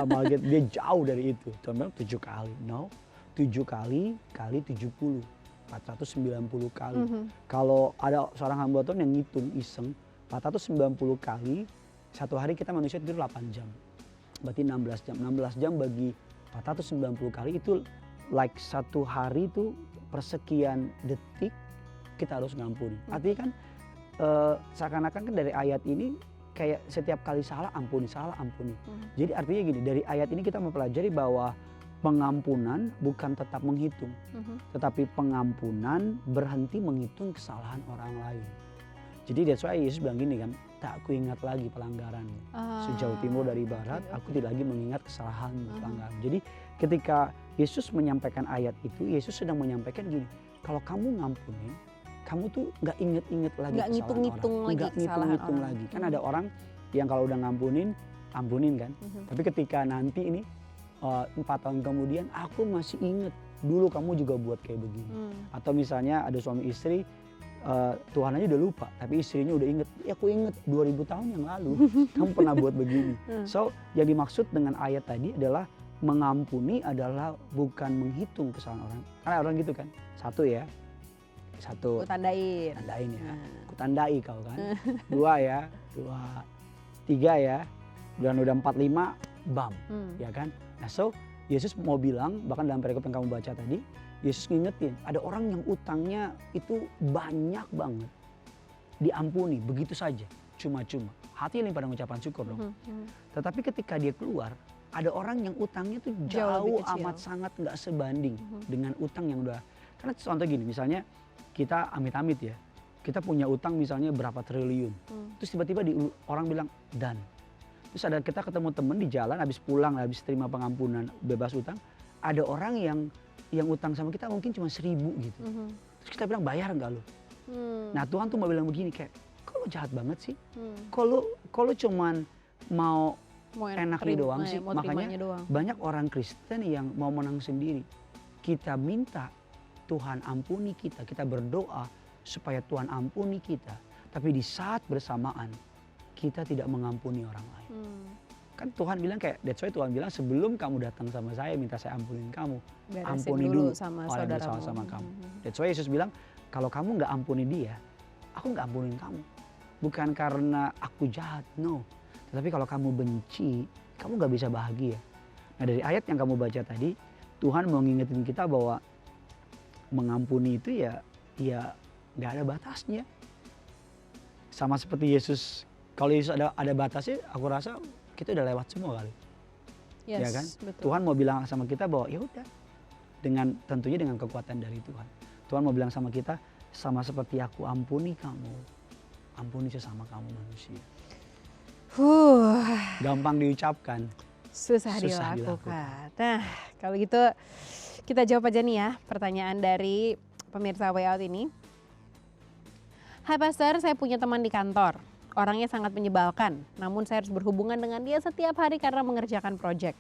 malah dia jauh dari itu. Tuhan bilang 7 kali, no, 7 kali kali 70, 490 kali. Kalau ada seorang hamba Tuhan yang ngitung iseng, 490 kali, satu hari kita manusia tidur 8 jam. Berarti 16 jam. 16 jam bagi 490 kali itu like satu hari itu persekian detik kita harus ngampuni. Artinya kan seakan-akan kan dari ayat ini kayak setiap kali salah ampuni. Jadi artinya gini, dari ayat ini kita mempelajari bahwa pengampunan bukan tetap menghitung, tetapi pengampunan berhenti menghitung kesalahan orang lain. Jadi that's why Yesus bilang gini kan, "Tak aku ingat lagi pelanggaranmu. Sejauh timur dari barat, aku tidak lagi mengingat kesalahanmu, pelanggaran." Jadi ketika Yesus menyampaikan ayat itu, Yesus sedang menyampaikan gini, kalau kamu ngampunin, kamu tuh nggak inget-inget lagi nggak kesalahan orang. Nggak ngitung-ngitung lagi. Kan ada orang yang kalau udah ampunin kan. Tapi ketika nanti ini 4 tahun kemudian, aku masih inget dulu kamu juga buat kayak begini. Atau misalnya ada suami istri, Tuhan aja udah lupa, tapi istrinya udah inget. Ya aku inget 2000 tahun yang lalu kamu pernah buat begini. So yang dimaksud dengan ayat tadi adalah mengampuni adalah bukan menghitung kesalahan orang. Karena orang gitu kan, satu, Ku tandain ya, ku tandai kau kan. 2 ya, 3 ya, dan udah 4, 5, bam, ya kan. Nah so Yesus mau bilang, bahkan dalam perikop yang kamu baca tadi, Yesus ngingetin ada orang yang utangnya itu banyak banget, diampuni begitu saja, cuma-cuma. Hati limpah dengan ucapan syukur dong. Tetapi ketika dia keluar, ada orang yang utangnya tuh jauh amat sangat nggak sebanding dengan utang yang udah. Karena contoh gini, misalnya kita amit-amit ya, kita punya utang misalnya berapa triliun, terus tiba-tiba orang bilang dan, terus ada kita ketemu temen di jalan, habis pulang, habis terima pengampunan bebas utang, ada orang yang utang sama kita mungkin cuma 1.000 gitu, terus kita bilang bayar nggak lo? Nah Tuhan tuh mau bilang begini kayak, kok lo jahat banget sih, kok lo cuman mau enaknya doang sih, makanya banyak orang Kristen yang mau menang sendiri. Kita minta Tuhan ampuni kita, kita berdoa supaya Tuhan ampuni kita. Tapi di saat bersamaan kita tidak mengampuni orang lain. Kan Tuhan bilang kayak, that's why Tuhan bilang sebelum kamu datang sama saya minta saya ampunin kamu, ampuni dulu sama orang yang bersama-sama kamu. That's why Yesus bilang kalau kamu nggak ampuni dia, aku nggak ampunin kamu. Bukan karena aku jahat, no. Tetapi kalau kamu benci, kamu nggak bisa bahagia. Nah dari ayat yang kamu baca tadi, Tuhan mau ngingetin kita bahwa mengampuni itu ya nggak ada batasnya. Sama seperti Yesus, kalau Yesus ada batasnya, aku rasa kita udah lewat semua kali. Ya kan? Betul. Tuhan mau bilang sama kita bahwa ya udah, tentunya dengan kekuatan dari Tuhan. Tuhan mau bilang sama kita, sama seperti aku ampuni kamu, ampuni sesama kamu manusia. Gampang diucapkan, susah dilakukan. Nah kalau gitu kita jawab aja nih ya pertanyaan dari pemirsa Way Out ini. Hai Pastor, saya punya teman di kantor. Orangnya sangat menyebalkan, namun saya harus berhubungan dengan dia setiap hari karena mengerjakan proyek.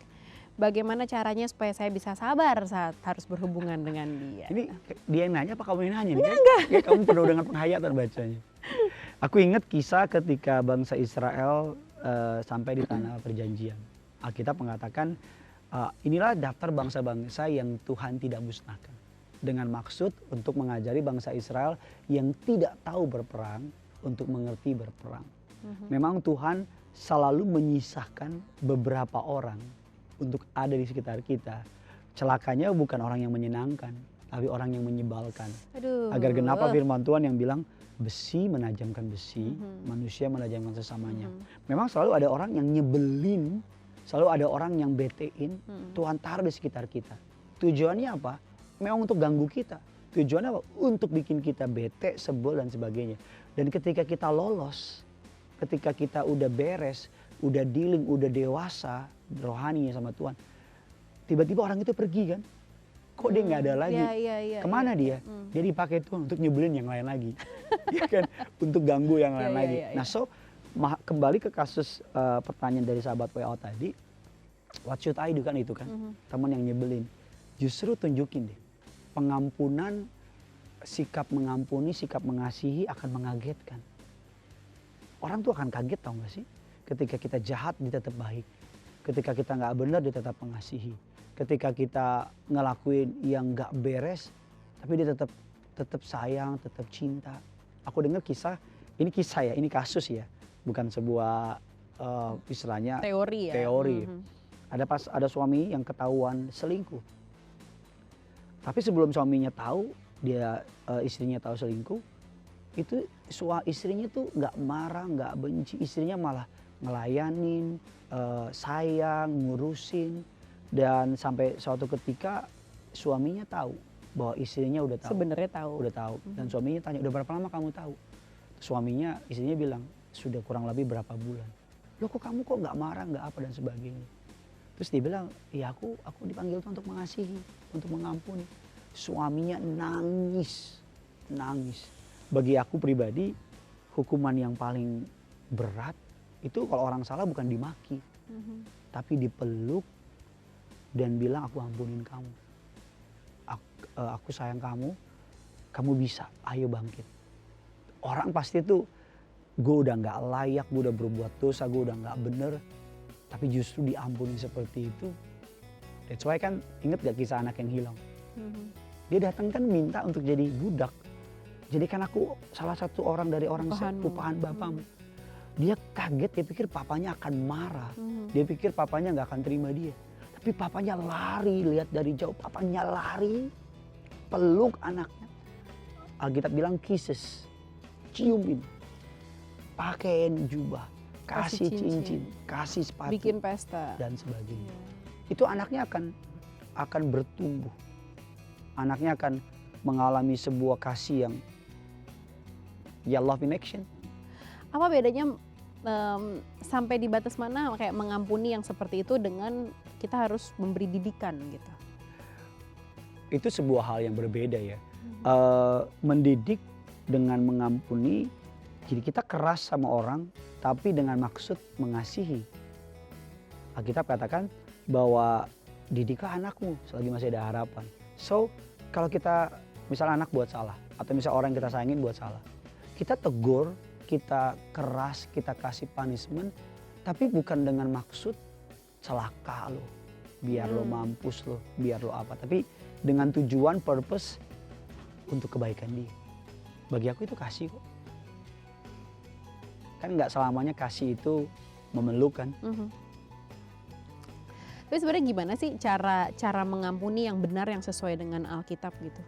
bagaimana caranya supaya saya bisa sabar saat harus berhubungan dengan dia. Ini dia yang nanya apa kamu yang nanya? Nih, kan? Kayak kamu penuh dengan penghayatan bacanya. Aku ingat kisah ketika bangsa Israel sampai di tanah perjanjian. Alkitab mengatakan inilah daftar bangsa-bangsa yang Tuhan tidak musnahkan. Dengan maksud untuk mengajari bangsa Israel yang tidak tahu berperang untuk mengerti berperang. Memang Tuhan selalu menyisahkan beberapa orang untuk ada di sekitar kita. Celakanya bukan orang yang menyenangkan, tapi orang yang menyebalkan. Aduh. Agar genapa firman Tuhan yang bilang besi menajamkan besi, manusia menajamkan sesamanya. Memang selalu ada orang yang nyebelin, selalu ada orang yang betein, Tuhan taruh di sekitar kita. Tujuannya apa? Memang untuk ganggu kita. Tujuannya apa? Untuk bikin kita bete, sebel dan sebagainya. Dan ketika kita lolos, ketika kita udah beres, udah dealing, udah dewasa rohani sama Tuhan, tiba-tiba orang itu pergi kan? Kok dia nggak ada lagi? Kemana dia? Dia dipakai Tuhan untuk nyebelin yang lain lagi, ya kan? Untuk ganggu yang lain lagi. Nah, kembali ke kasus pertanyaan dari sahabat WO tadi, what should I do kan itu kan? Teman yang nyebelin. Justru tunjukin deh, pengampunan, sikap mengampuni, sikap mengasihi akan mengagetkan. Orang tuh akan kaget, tau gak sih? Ketika kita jahat dia tetap baik. Ketika kita gak benar dia tetap mengasihi. Ketika kita ngelakuin yang gak beres, tapi dia tetap sayang, tetap cinta. Aku dengar kisah, ini kisah ya, ini kasus ya. Bukan sebuah istilahnya teori ya. Teori. Ada suami yang ketahuan selingkuh. Tapi sebelum suaminya tahu, istrinya tahu selingkuh, itu istrinya tuh nggak marah, nggak benci, istrinya malah ngelayanin, sayang, ngurusin, dan sampai suatu ketika suaminya tahu bahwa istrinya udah tahu. Sebenarnya tahu. Udah tahu. Dan suaminya tanya, udah berapa lama kamu tahu? Istrinya bilang, sudah kurang lebih berapa bulan. Loh kok kamu kok nggak marah, nggak apa dan sebagainya. Terus dia bilang, ya aku dipanggil Tuhan untuk mengasihi, untuk mengampuni. Suaminya nangis. Bagi aku pribadi, hukuman yang paling berat itu kalau orang salah bukan dimaki, tapi dipeluk dan bilang aku ampunin kamu. Aku sayang kamu bisa, ayo bangkit. Orang pasti tuh, gue udah gak layak, gue udah berbuat dosa, gue udah gak bener, tapi justru diampuni seperti itu. That's why kan, inget gak kisah anak yang hilang? Dia datang kan minta untuk jadi budak. Jadi kan aku salah satu orang dari orang upahan bapamu. Dia kaget, dia pikir papanya akan marah. Dia pikir papanya gak akan terima dia. Tapi papanya lari, lihat dari jauh, papanya lari, peluk anaknya. Alkitab bilang kisses, ciumin, pakaiin jubah, kasih cincin, kasih sepatu, bikin pesta dan sebagainya. Itu anaknya akan bertumbuh, anaknya akan mengalami sebuah kasih yang love in action. Apa bedanya sampai di batas mana kayak mengampuni yang seperti itu dengan kita harus memberi didikan gitu? Itu sebuah hal yang berbeda ya. Mendidik dengan mengampuni, jadi kita keras sama orang tapi dengan maksud mengasihi. Alkitab katakan bahwa didiklah anakmu selagi masih ada harapan. So kalau kita misalnya anak buat salah atau misalnya orang yang kita sayangin buat salah, kita tegur, kita keras, kita kasih punishment, tapi bukan dengan maksud celaka lo, biar lo mampus lo, biar lo apa, tapi dengan tujuan purpose untuk kebaikan dia. Bagi aku itu kasih kok. Kan nggak selamanya kasih itu memeluk kan. Tapi sebenarnya gimana sih cara mengampuni yang benar yang sesuai dengan Alkitab gitu?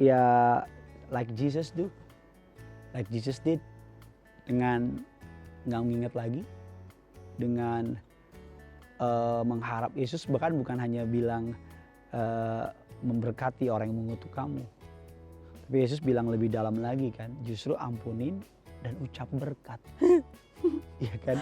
Ya like Jesus do, like Jesus did, dengan nggak mengingat lagi, dengan mengharap Yesus bahkan bukan hanya bilang memberkati orang yang mengutuk kamu, tapi Yesus bilang lebih dalam lagi kan, justru ampunin dan ucap berkat. Iya kan?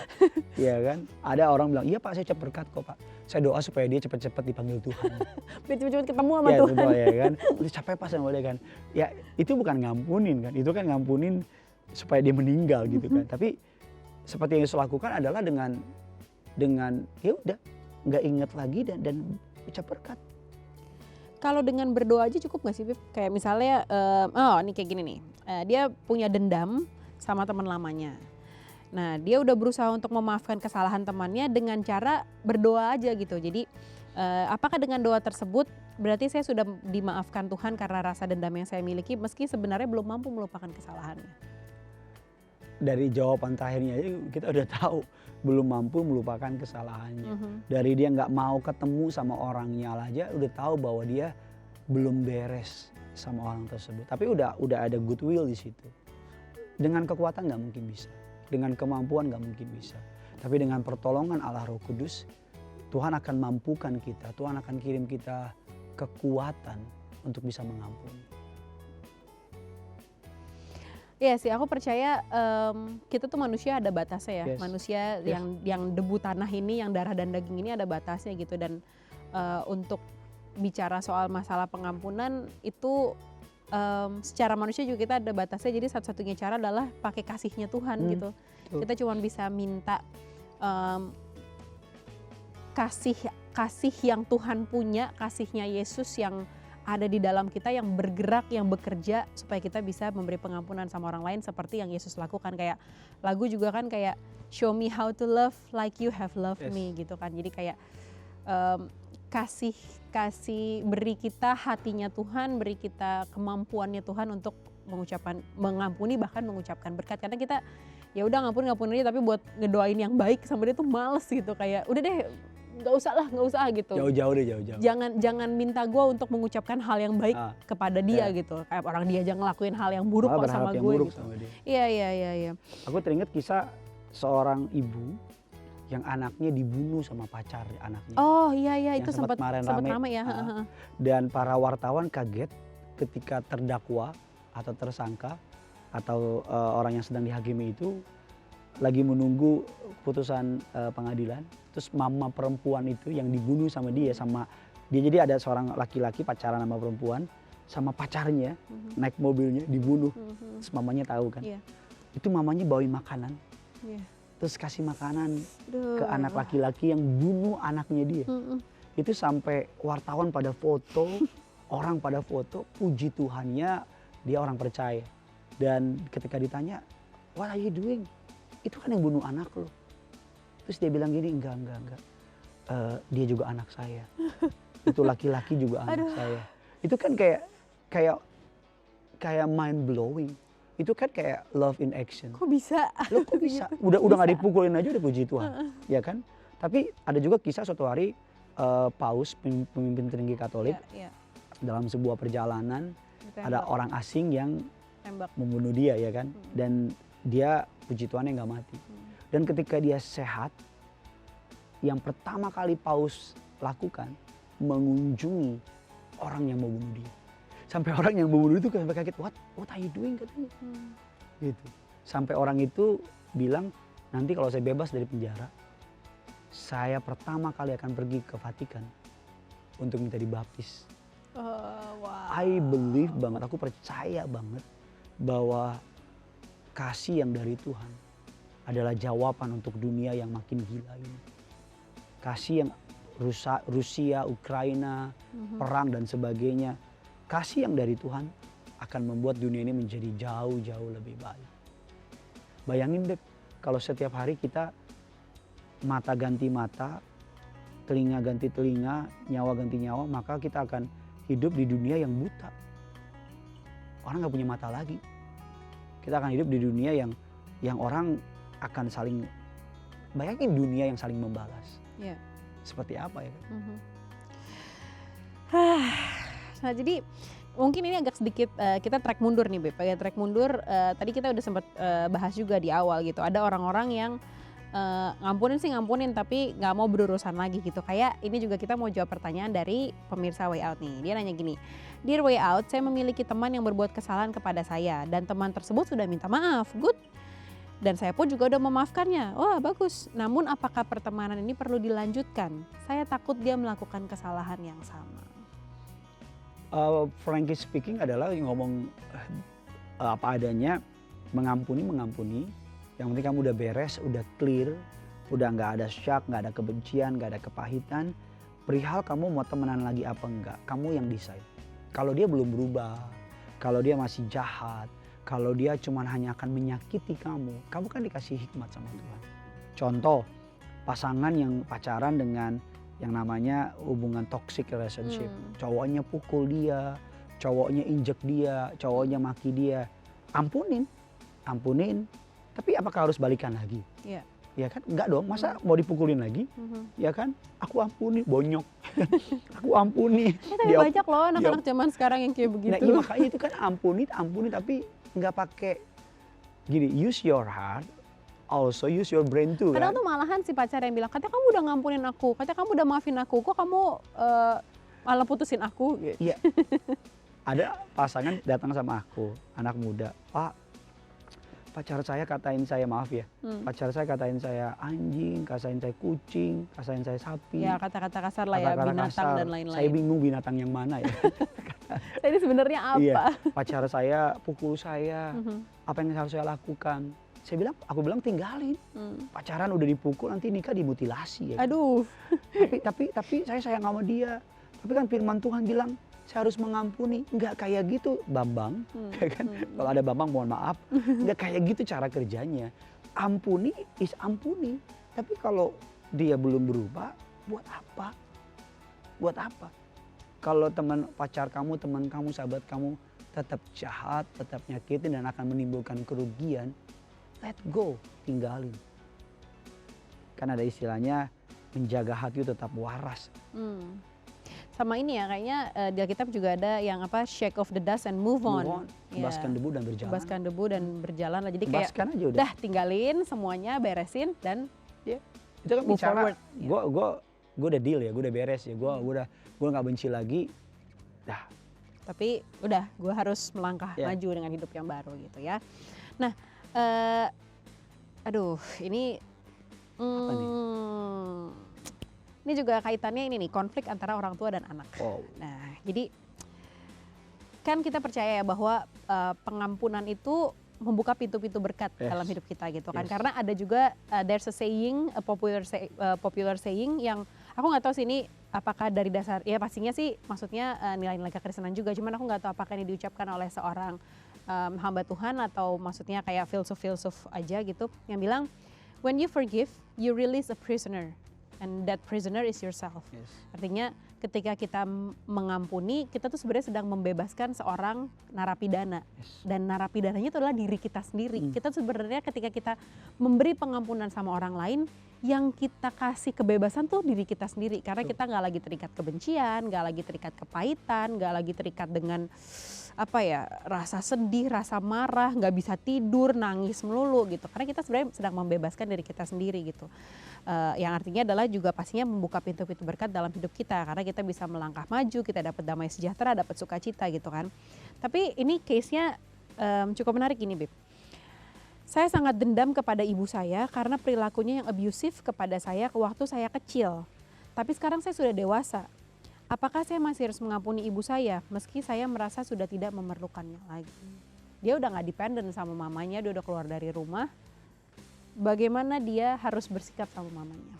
Iya kan? Ada orang bilang, iya Pak saya ucap berkat kok Pak. Saya doa supaya dia cepat-cepat dipanggil Tuhan. Biar cepat-cepat ketemu sama ya, Tuhan. Ya kan? Udah capek pas sama dia kan. Ya itu bukan ngampunin kan. Itu kan ngampunin supaya dia meninggal gitu kan. Tapi seperti yang Yesus lakukan adalah dengan dengan ya udah nggak inget lagi dan ucap berkat. Kalau dengan berdoa aja cukup gak sih Beb? Kayak misalnya, ini kayak gini nih, dia punya dendam sama teman lamanya. Nah dia udah berusaha untuk memaafkan kesalahan temannya dengan cara berdoa aja gitu. Jadi apakah dengan doa tersebut berarti saya sudah dimaafkan Tuhan karena rasa dendam yang saya miliki meski sebenarnya belum mampu melupakan kesalahannya? Dari jawaban terakhirnya aja kita udah tahu belum mampu melupakan kesalahannya. Dari dia nggak mau ketemu sama orangnya aja udah tahu bahwa dia belum beres sama orang tersebut. Tapi udah ada goodwill di situ. Dengan kekuatan nggak mungkin bisa, dengan kemampuan nggak mungkin bisa. Tapi dengan pertolongan Allah Roh Kudus, Tuhan akan mampukan kita, Tuhan akan kirim kita kekuatan untuk bisa mengampuni. Iya sih, aku percaya kita tuh manusia ada batasnya ya. Yes. Manusia yang debu tanah ini, yang darah dan daging ini ada batasnya gitu. Dan untuk bicara soal masalah pengampunan itu secara manusia juga kita ada batasnya. Jadi satu-satunya cara adalah pakai kasihnya Tuhan gitu. Kita cuma bisa minta kasih yang Tuhan punya, kasihnya Yesus yang ada di dalam kita, yang bergerak, yang bekerja supaya kita bisa memberi pengampunan sama orang lain seperti yang Yesus lakukan. Kayak lagu juga kan kayak show me how to love like you have loved me gitu kan. Jadi kayak kasih beri kita hatinya Tuhan, beri kita kemampuannya Tuhan untuk mengampuni, bahkan mengucapkan berkat. Karena kita ya udah ngampun aja, tapi buat ngedoain yang baik sama dia tuh males gitu. Kayak udah deh, nggak usah gitu. Jauh-jauh. Jangan minta gue untuk mengucapkan hal yang baik kepada dia gitu. Kayak orang dia aja ngelakuin hal yang buruk kok sama gue gitu. Iya. Aku teringat kisah seorang ibu yang anaknya dibunuh sama pacar anaknya. Oh iya itu sempat rame ya. Dan para wartawan kaget ketika terdakwa atau tersangka atau orang yang sedang dihakimi itu lagi menunggu putusan pengadilan. Terus mama perempuan itu yang dibunuh sama dia jadi ada seorang laki-laki pacaran sama perempuan sama pacarnya naik mobilnya dibunuh. Terus mamanya tahu kan. Itu mamanya bawain makanan. Terus kasih makanan ke anak laki-laki yang bunuh anaknya dia. Itu sampai wartawan pada foto, orang pada foto, puji Tuhannya dia orang percaya. Dan ketika ditanya, what are you doing? Itu kan yang bunuh anak lo. Terus dia bilang gini, enggak. Dia juga anak saya. Itu laki-laki juga anak saya. Itu kan kayak mind blowing. Itu kan kayak love in action. Kok bisa? Loh kok bisa? Udah nggak dipukulin aja udah puji Tuhan, ya kan? Tapi ada juga kisah suatu hari Paus, pemimpin tertinggi Katolik, dalam sebuah perjalanan ada orang asing yang membunuh dia, ya kan? Dan dia puji Tuhan nggak mati. Dan ketika dia sehat, yang pertama kali Paus lakukan mengunjungi orang yang mau bunuh dia. Sampai orang yang membunuh itu sampai kaget, what are you doing katanya. Gitu. Sampai orang itu bilang, nanti kalau saya bebas dari penjara, saya pertama kali akan pergi ke Vatikan untuk minta dibaptis. I believe banget, aku percaya banget bahwa kasih yang dari Tuhan adalah jawaban untuk dunia yang makin gila ini. Kasih yang Rusia, Ukraina, perang dan sebagainya. Kasih yang dari Tuhan akan membuat dunia ini menjadi jauh-jauh lebih baik. Bayangin Beb, kalau setiap hari kita mata ganti mata, telinga ganti telinga, nyawa ganti nyawa, maka kita akan hidup di dunia yang buta. Orang gak punya mata lagi. Kita akan hidup di dunia yang orang akan saling, bayangin dunia yang saling membalas. Seperti apa ya? Nah jadi mungkin ini agak sedikit kita track mundur nih Beb. Track mundur tadi kita udah sempat bahas juga di awal gitu. Ada orang-orang yang ngampunin tapi nggak mau berurusan lagi gitu. Kayak ini juga kita mau jawab pertanyaan dari pemirsa Way Out nih. Dia nanya gini, Dear Way Out, saya memiliki teman yang berbuat kesalahan kepada saya dan teman tersebut sudah minta maaf. Good. Dan saya pun juga udah memaafkannya. Wah bagus. Namun apakah pertemanan ini perlu dilanjutkan? Saya takut dia melakukan kesalahan yang sama. Frankly speaking adalah ngomong apa adanya, mengampuni. Yang penting kamu udah beres, udah clear udah nggak ada syak, nggak ada kebencian, nggak ada kepahitan. Perihal kamu mau temenan lagi apa enggak, kamu yang decide. Kalau dia belum berubah, kalau dia masih jahat, kalau dia cuma hanya akan menyakiti kamu kan dikasih hikmat sama Tuhan. Contoh, pasangan yang pacaran dengan yang namanya hubungan toxic relationship. Cowoknya pukul dia, cowoknya injek dia, cowoknya maki dia. Ampunin. Tapi apakah harus balikan lagi? Iya. Ya kan? Enggak dong. Masa mau dipukulin lagi? Ya kan? Aku ampuni, bonyok. Aku ampuni. Tapi banyak loh anak-anak zaman sekarang yang kayak begitu. Nah, iya, makanya itu kan ampuni tapi nggak pakai gini. Use your heart, also use your brain too. Kadang kan? tuh malahan si pacar yang bilang, katanya kamu udah ngampunin aku, katanya kamu udah maafin aku, kok kamu malah putusin aku? Gitu. Iya. Ada pasangan datang sama aku, anak muda. Pak, pacar saya katain saya, maaf ya. Pacar saya katain saya anjing, katain saya kucing, katain saya sapi. Ya kata-kata kasar lah ya, binatang kasar. Dan lain-lain. Saya bingung binatang yang mana ya. Ini sebenarnya apa? Iya, pacar saya pukul saya. Apa yang harus saya lakukan? Aku bilang tinggalin. Pacaran udah dipukul, nanti nikah dimutilasi. Ya. Aduh. Tapi saya sayang sama dia. Tapi kan firman Tuhan bilang saya harus mengampuni. Enggak kayak gitu Bambang. Kan? Kalau ada Bambang mohon maaf. Enggak kayak gitu cara kerjanya. Ampuni is ampuni. Tapi kalau dia belum berubah, buat apa? Buat apa? Kalau pacar kamu, teman kamu, sahabat kamu tetap jahat, tetap nyakitin dan akan menimbulkan kerugian, let go, tinggalin. Kan ada istilahnya menjaga hati tetap waras. Sama ini ya kayaknya di Alkitab juga ada yang apa, shake off the dust and move on. Kebaskan debu dan berjalan. Kebaskan debu dan berjalan lah. Jadi kebaskan kayak aja udah tinggalin semuanya, beresin dan itu kan move bicara. forward. Gue udah deal ya, gue udah beres ya, gue nggak benci lagi. Dah. Tapi udah, gue harus melangkah maju dengan hidup yang baru gitu ya. Nah, aduh, ini. Apa nih? Ini juga kaitannya ini nih, konflik antara orang tua dan anak. Oh. Nah, jadi kan kita percaya ya bahwa pengampunan itu membuka pintu-pintu berkat dalam hidup kita gitu kan. Karena ada juga there's a saying, popular saying yang aku nggak tahu sih ini apakah dari dasar, ya pastinya sih maksudnya nilai-nilai kekristenan juga. Cuman aku nggak tahu apakah ini diucapkan oleh seorang hamba Tuhan atau maksudnya kayak filsuf aja gitu. Yang bilang, when you forgive, you release a prisoner. And that prisoner is yourself. Yes. Artinya ketika kita mengampuni, kita tuh sebenarnya sedang membebaskan seorang narapidana. Yes. Dan narapidananya itu adalah diri kita sendiri. Kita sebenarnya ketika kita memberi pengampunan sama orang lain, yang kita kasih kebebasan tuh diri kita sendiri. Karena kita nggak lagi terikat kebencian, nggak lagi terikat kepahitan, nggak lagi terikat dengan apa ya, rasa sedih, rasa marah, nggak bisa tidur, nangis melulu gitu. Karena kita sebenarnya sedang membebaskan diri kita sendiri gitu. Yang artinya adalah juga pastinya membuka pintu-pintu berkat dalam hidup kita. Karena kita bisa melangkah maju, kita dapat damai sejahtera, dapat sukacita gitu kan. Tapi ini case-nya cukup menarik ini, Beb. Saya sangat dendam kepada ibu saya karena perilakunya yang abusif kepada saya waktu saya kecil. Tapi sekarang saya sudah dewasa. Apakah saya masih harus mengampuni ibu saya meski saya merasa sudah tidak memerlukannya lagi? Dia udah gak dependen sama mamanya, dia udah keluar dari rumah. Bagaimana dia harus bersikap sama mamanya?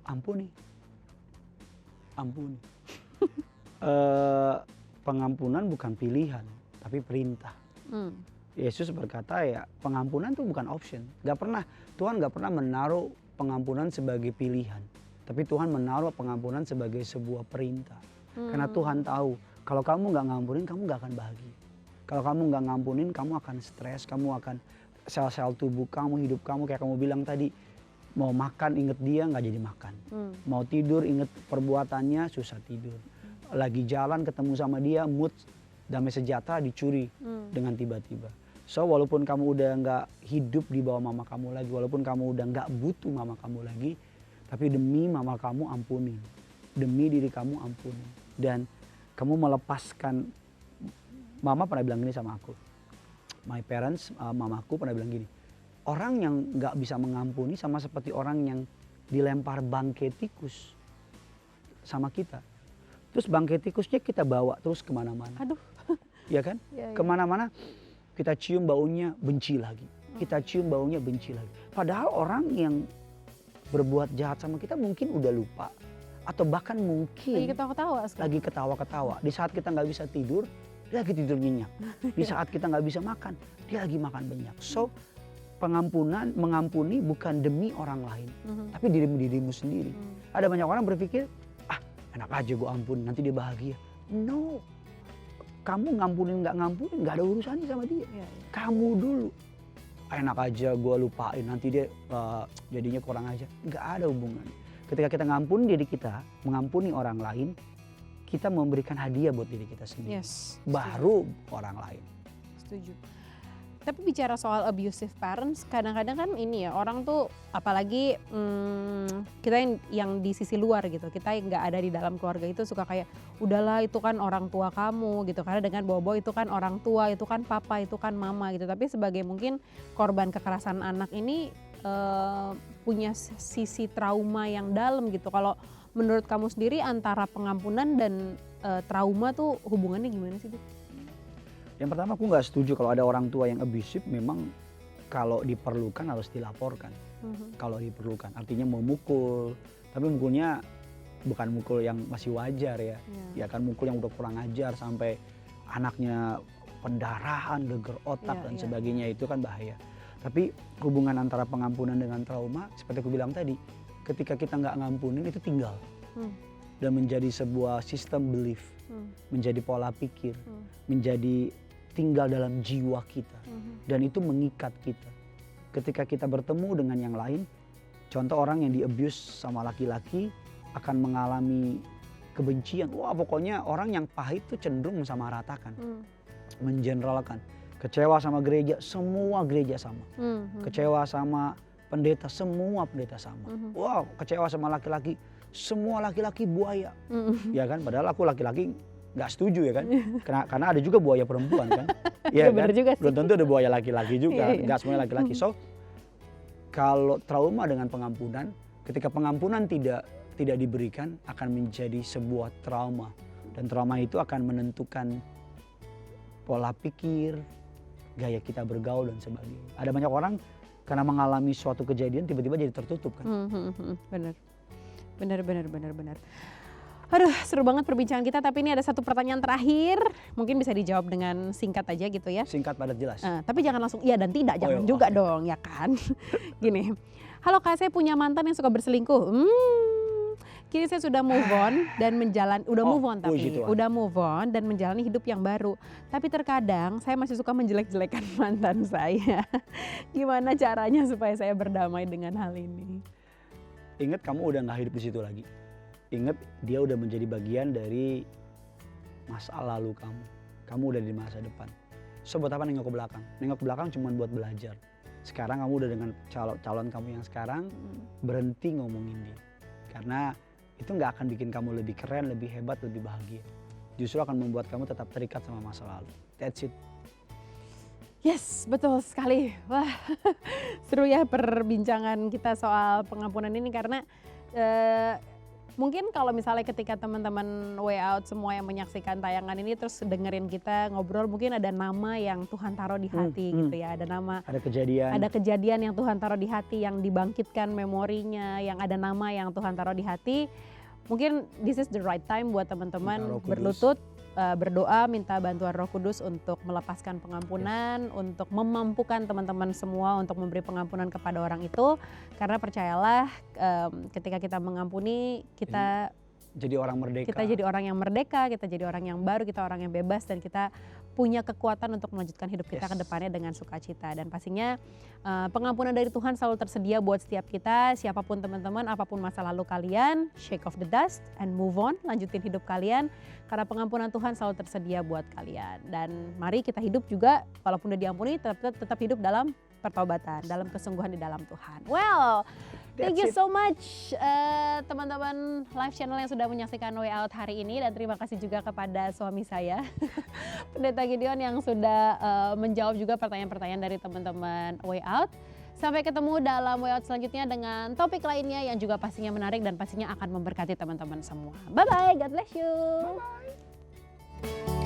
Ampuni. Pengampunan bukan pilihan, tapi perintah. Yesus berkata ya pengampunan itu bukan option. Tuhan gak pernah menaruh pengampunan sebagai pilihan. Tapi Tuhan menaruh pengampunan sebagai sebuah perintah. Karena Tuhan tahu kalau kamu gak ngampunin, kamu gak akan bahagia. Kalau kamu gak ngampunin, kamu akan stres, kamu akan sel-sel tubuh kamu, hidup kamu kayak kamu bilang tadi. Mau makan inget dia gak jadi makan. Mau tidur inget perbuatannya, susah tidur. Lagi jalan ketemu sama dia, mood damai sejahtera dicuri dengan tiba-tiba. So walaupun kamu udah gak hidup di bawah mama kamu lagi, walaupun kamu udah gak butuh mama kamu lagi, tapi demi mama kamu ampunin, demi diri kamu ampunin. Dan kamu melepaskan, mama pernah bilang gini sama aku, my parents, mamaku pernah bilang gini, orang yang gak bisa mengampuni sama seperti orang yang dilempar bangkai tikus sama kita. Terus bangkai tikusnya kita bawa terus kemana-mana. Aduh. Ya kan? Ya. Kemana-mana kita cium baunya benci lagi. Kita cium baunya benci lagi. Padahal orang yang berbuat jahat sama kita mungkin udah lupa. Atau bahkan mungkin Lagi ketawa-ketawa. Di saat kita nggak bisa tidur, dia lagi tidur nyenyak. Di saat kita nggak bisa makan, dia lagi makan banyak. So, mengampuni bukan demi orang lain, tapi dirimu sendiri. Ada banyak orang berpikir, enak aja gue ampun, nanti dia bahagia. No, kamu ngampunin nggak ada urusannya sama dia. Kamu dulu. Enak aja gue lupain, nanti dia jadinya kurang aja. Nggak ada hubungannya. Ketika kita ngampuni diri kita, mengampuni orang lain, kita memberikan hadiah buat diri kita sendiri. Baru orang lain. Setuju. Tapi bicara soal abusive parents, kadang-kadang kan ini ya, orang tuh apalagi kita yang di sisi luar gitu, kita nggak ada di dalam keluarga itu suka kayak, udahlah itu kan orang tua kamu gitu, karena dengan bawa-bawa itu kan orang tua, itu kan papa, itu kan mama gitu. Tapi sebagai mungkin korban kekerasan anak ini punya sisi trauma yang dalam gitu. Kalau menurut kamu sendiri antara pengampunan dan trauma tuh hubungannya gimana sih, Dit? Yang pertama aku nggak setuju kalau ada orang tua yang abusive, memang kalau diperlukan harus dilaporkan. Kalau diperlukan, artinya memukul, tapi mukulnya bukan mukul yang masih wajar ya. Ya kan mukul yang udah kurang ajar sampai anaknya pendarahan, geger otak dan sebagainya, itu kan bahaya. Tapi hubungan antara pengampunan dengan trauma, seperti aku bilang tadi, ketika kita nggak ngampunin itu tinggal. Dan menjadi sebuah sistem belief, menjadi pola pikir, menjadi tinggal dalam jiwa kita. Dan itu mengikat kita. Ketika kita bertemu dengan yang lain, contoh orang yang di-abuse sama laki-laki akan mengalami kebencian. Wah, pokoknya orang yang pahit tuh cenderung mensamaratakan, mengeneralkan. Kecewa sama gereja, semua gereja sama. Kecewa sama pendeta, semua pendeta sama. Wow, kecewa sama laki-laki, semua laki-laki buaya. Ya kan, padahal aku laki-laki nggak setuju ya kan. Karena ada juga buaya perempuan kan. Iya kan, belum tentu ada buaya laki-laki juga, nggak semuanya laki-laki. So, kalau trauma dengan pengampunan, ketika pengampunan tidak diberikan akan menjadi sebuah trauma. Dan trauma itu akan menentukan pola pikir, gaya kita bergaul dan sebagainya. Ada banyak orang karena mengalami suatu kejadian tiba-tiba jadi tertutup kan. Benar. Aduh, seru banget perbincangan kita, tapi ini ada satu pertanyaan terakhir. Mungkin bisa dijawab dengan singkat aja gitu ya. Singkat padat jelas. Tapi jangan langsung iya dan tidak, jangan juga dong ya kan. Gini, halo Kak, saya punya mantan yang suka berselingkuh. Kini saya sudah move on dan udah move on dan menjalani hidup yang baru. Tapi terkadang saya masih suka menjelek-jelekan mantan saya. Gimana caranya supaya saya berdamai dengan hal ini? Ingat, kamu udah gak hidup di situ lagi. Ingat, dia udah menjadi bagian dari masa lalu kamu. Kamu udah di masa depan. So, buat apa nengok ke belakang? Nengok ke belakang cuma buat belajar. Sekarang kamu udah dengan calon kamu yang sekarang, berhenti ngomongin dia. Karena itu nggak akan bikin kamu lebih keren, lebih hebat, lebih bahagia. Justru akan membuat kamu tetap terikat sama masa lalu. That's it. Yes, betul sekali. Wah, seru ya perbincangan kita soal pengampunan ini, karena mungkin kalau misalnya ketika teman-teman Way Out semua yang menyaksikan tayangan ini terus dengerin kita ngobrol, mungkin ada nama yang Tuhan taruh di hati gitu ya. Ada kejadian yang Tuhan taruh di hati, yang dibangkitkan memorinya, yang ada nama yang Tuhan taruh di hati. Mungkin this is the right time buat teman-teman berlutut, berdoa, minta bantuan Roh Kudus untuk melepaskan pengampunan, untuk memampukan teman-teman semua untuk memberi pengampunan kepada orang itu. Karena percayalah, ketika kita mengampuni, kita jadi orang merdeka. Kita jadi orang yang merdeka, kita jadi orang yang baru, kita orang yang bebas, dan kita punya kekuatan untuk melanjutkan hidup kita ke depannya dengan sukacita. Dan pastinya pengampunan dari Tuhan selalu tersedia buat setiap kita, siapapun teman-teman, apapun masa lalu kalian, shake off the dust and move on, lanjutin hidup kalian, karena pengampunan Tuhan selalu tersedia buat kalian. Dan mari kita hidup juga, walaupun udah diampuni, tetap hidup dalam pertobatan, dalam kesungguhan di dalam Tuhan. Well, thank you so much teman-teman live channel yang sudah menyaksikan Way Out hari ini, dan terima kasih juga kepada suami saya Pendeta Gideon yang sudah menjawab juga pertanyaan-pertanyaan dari teman-teman Way Out. Sampai ketemu dalam Way Out selanjutnya dengan topik lainnya yang juga pastinya menarik dan pastinya akan memberkati teman-teman semua. Bye bye, God bless you. Bye bye.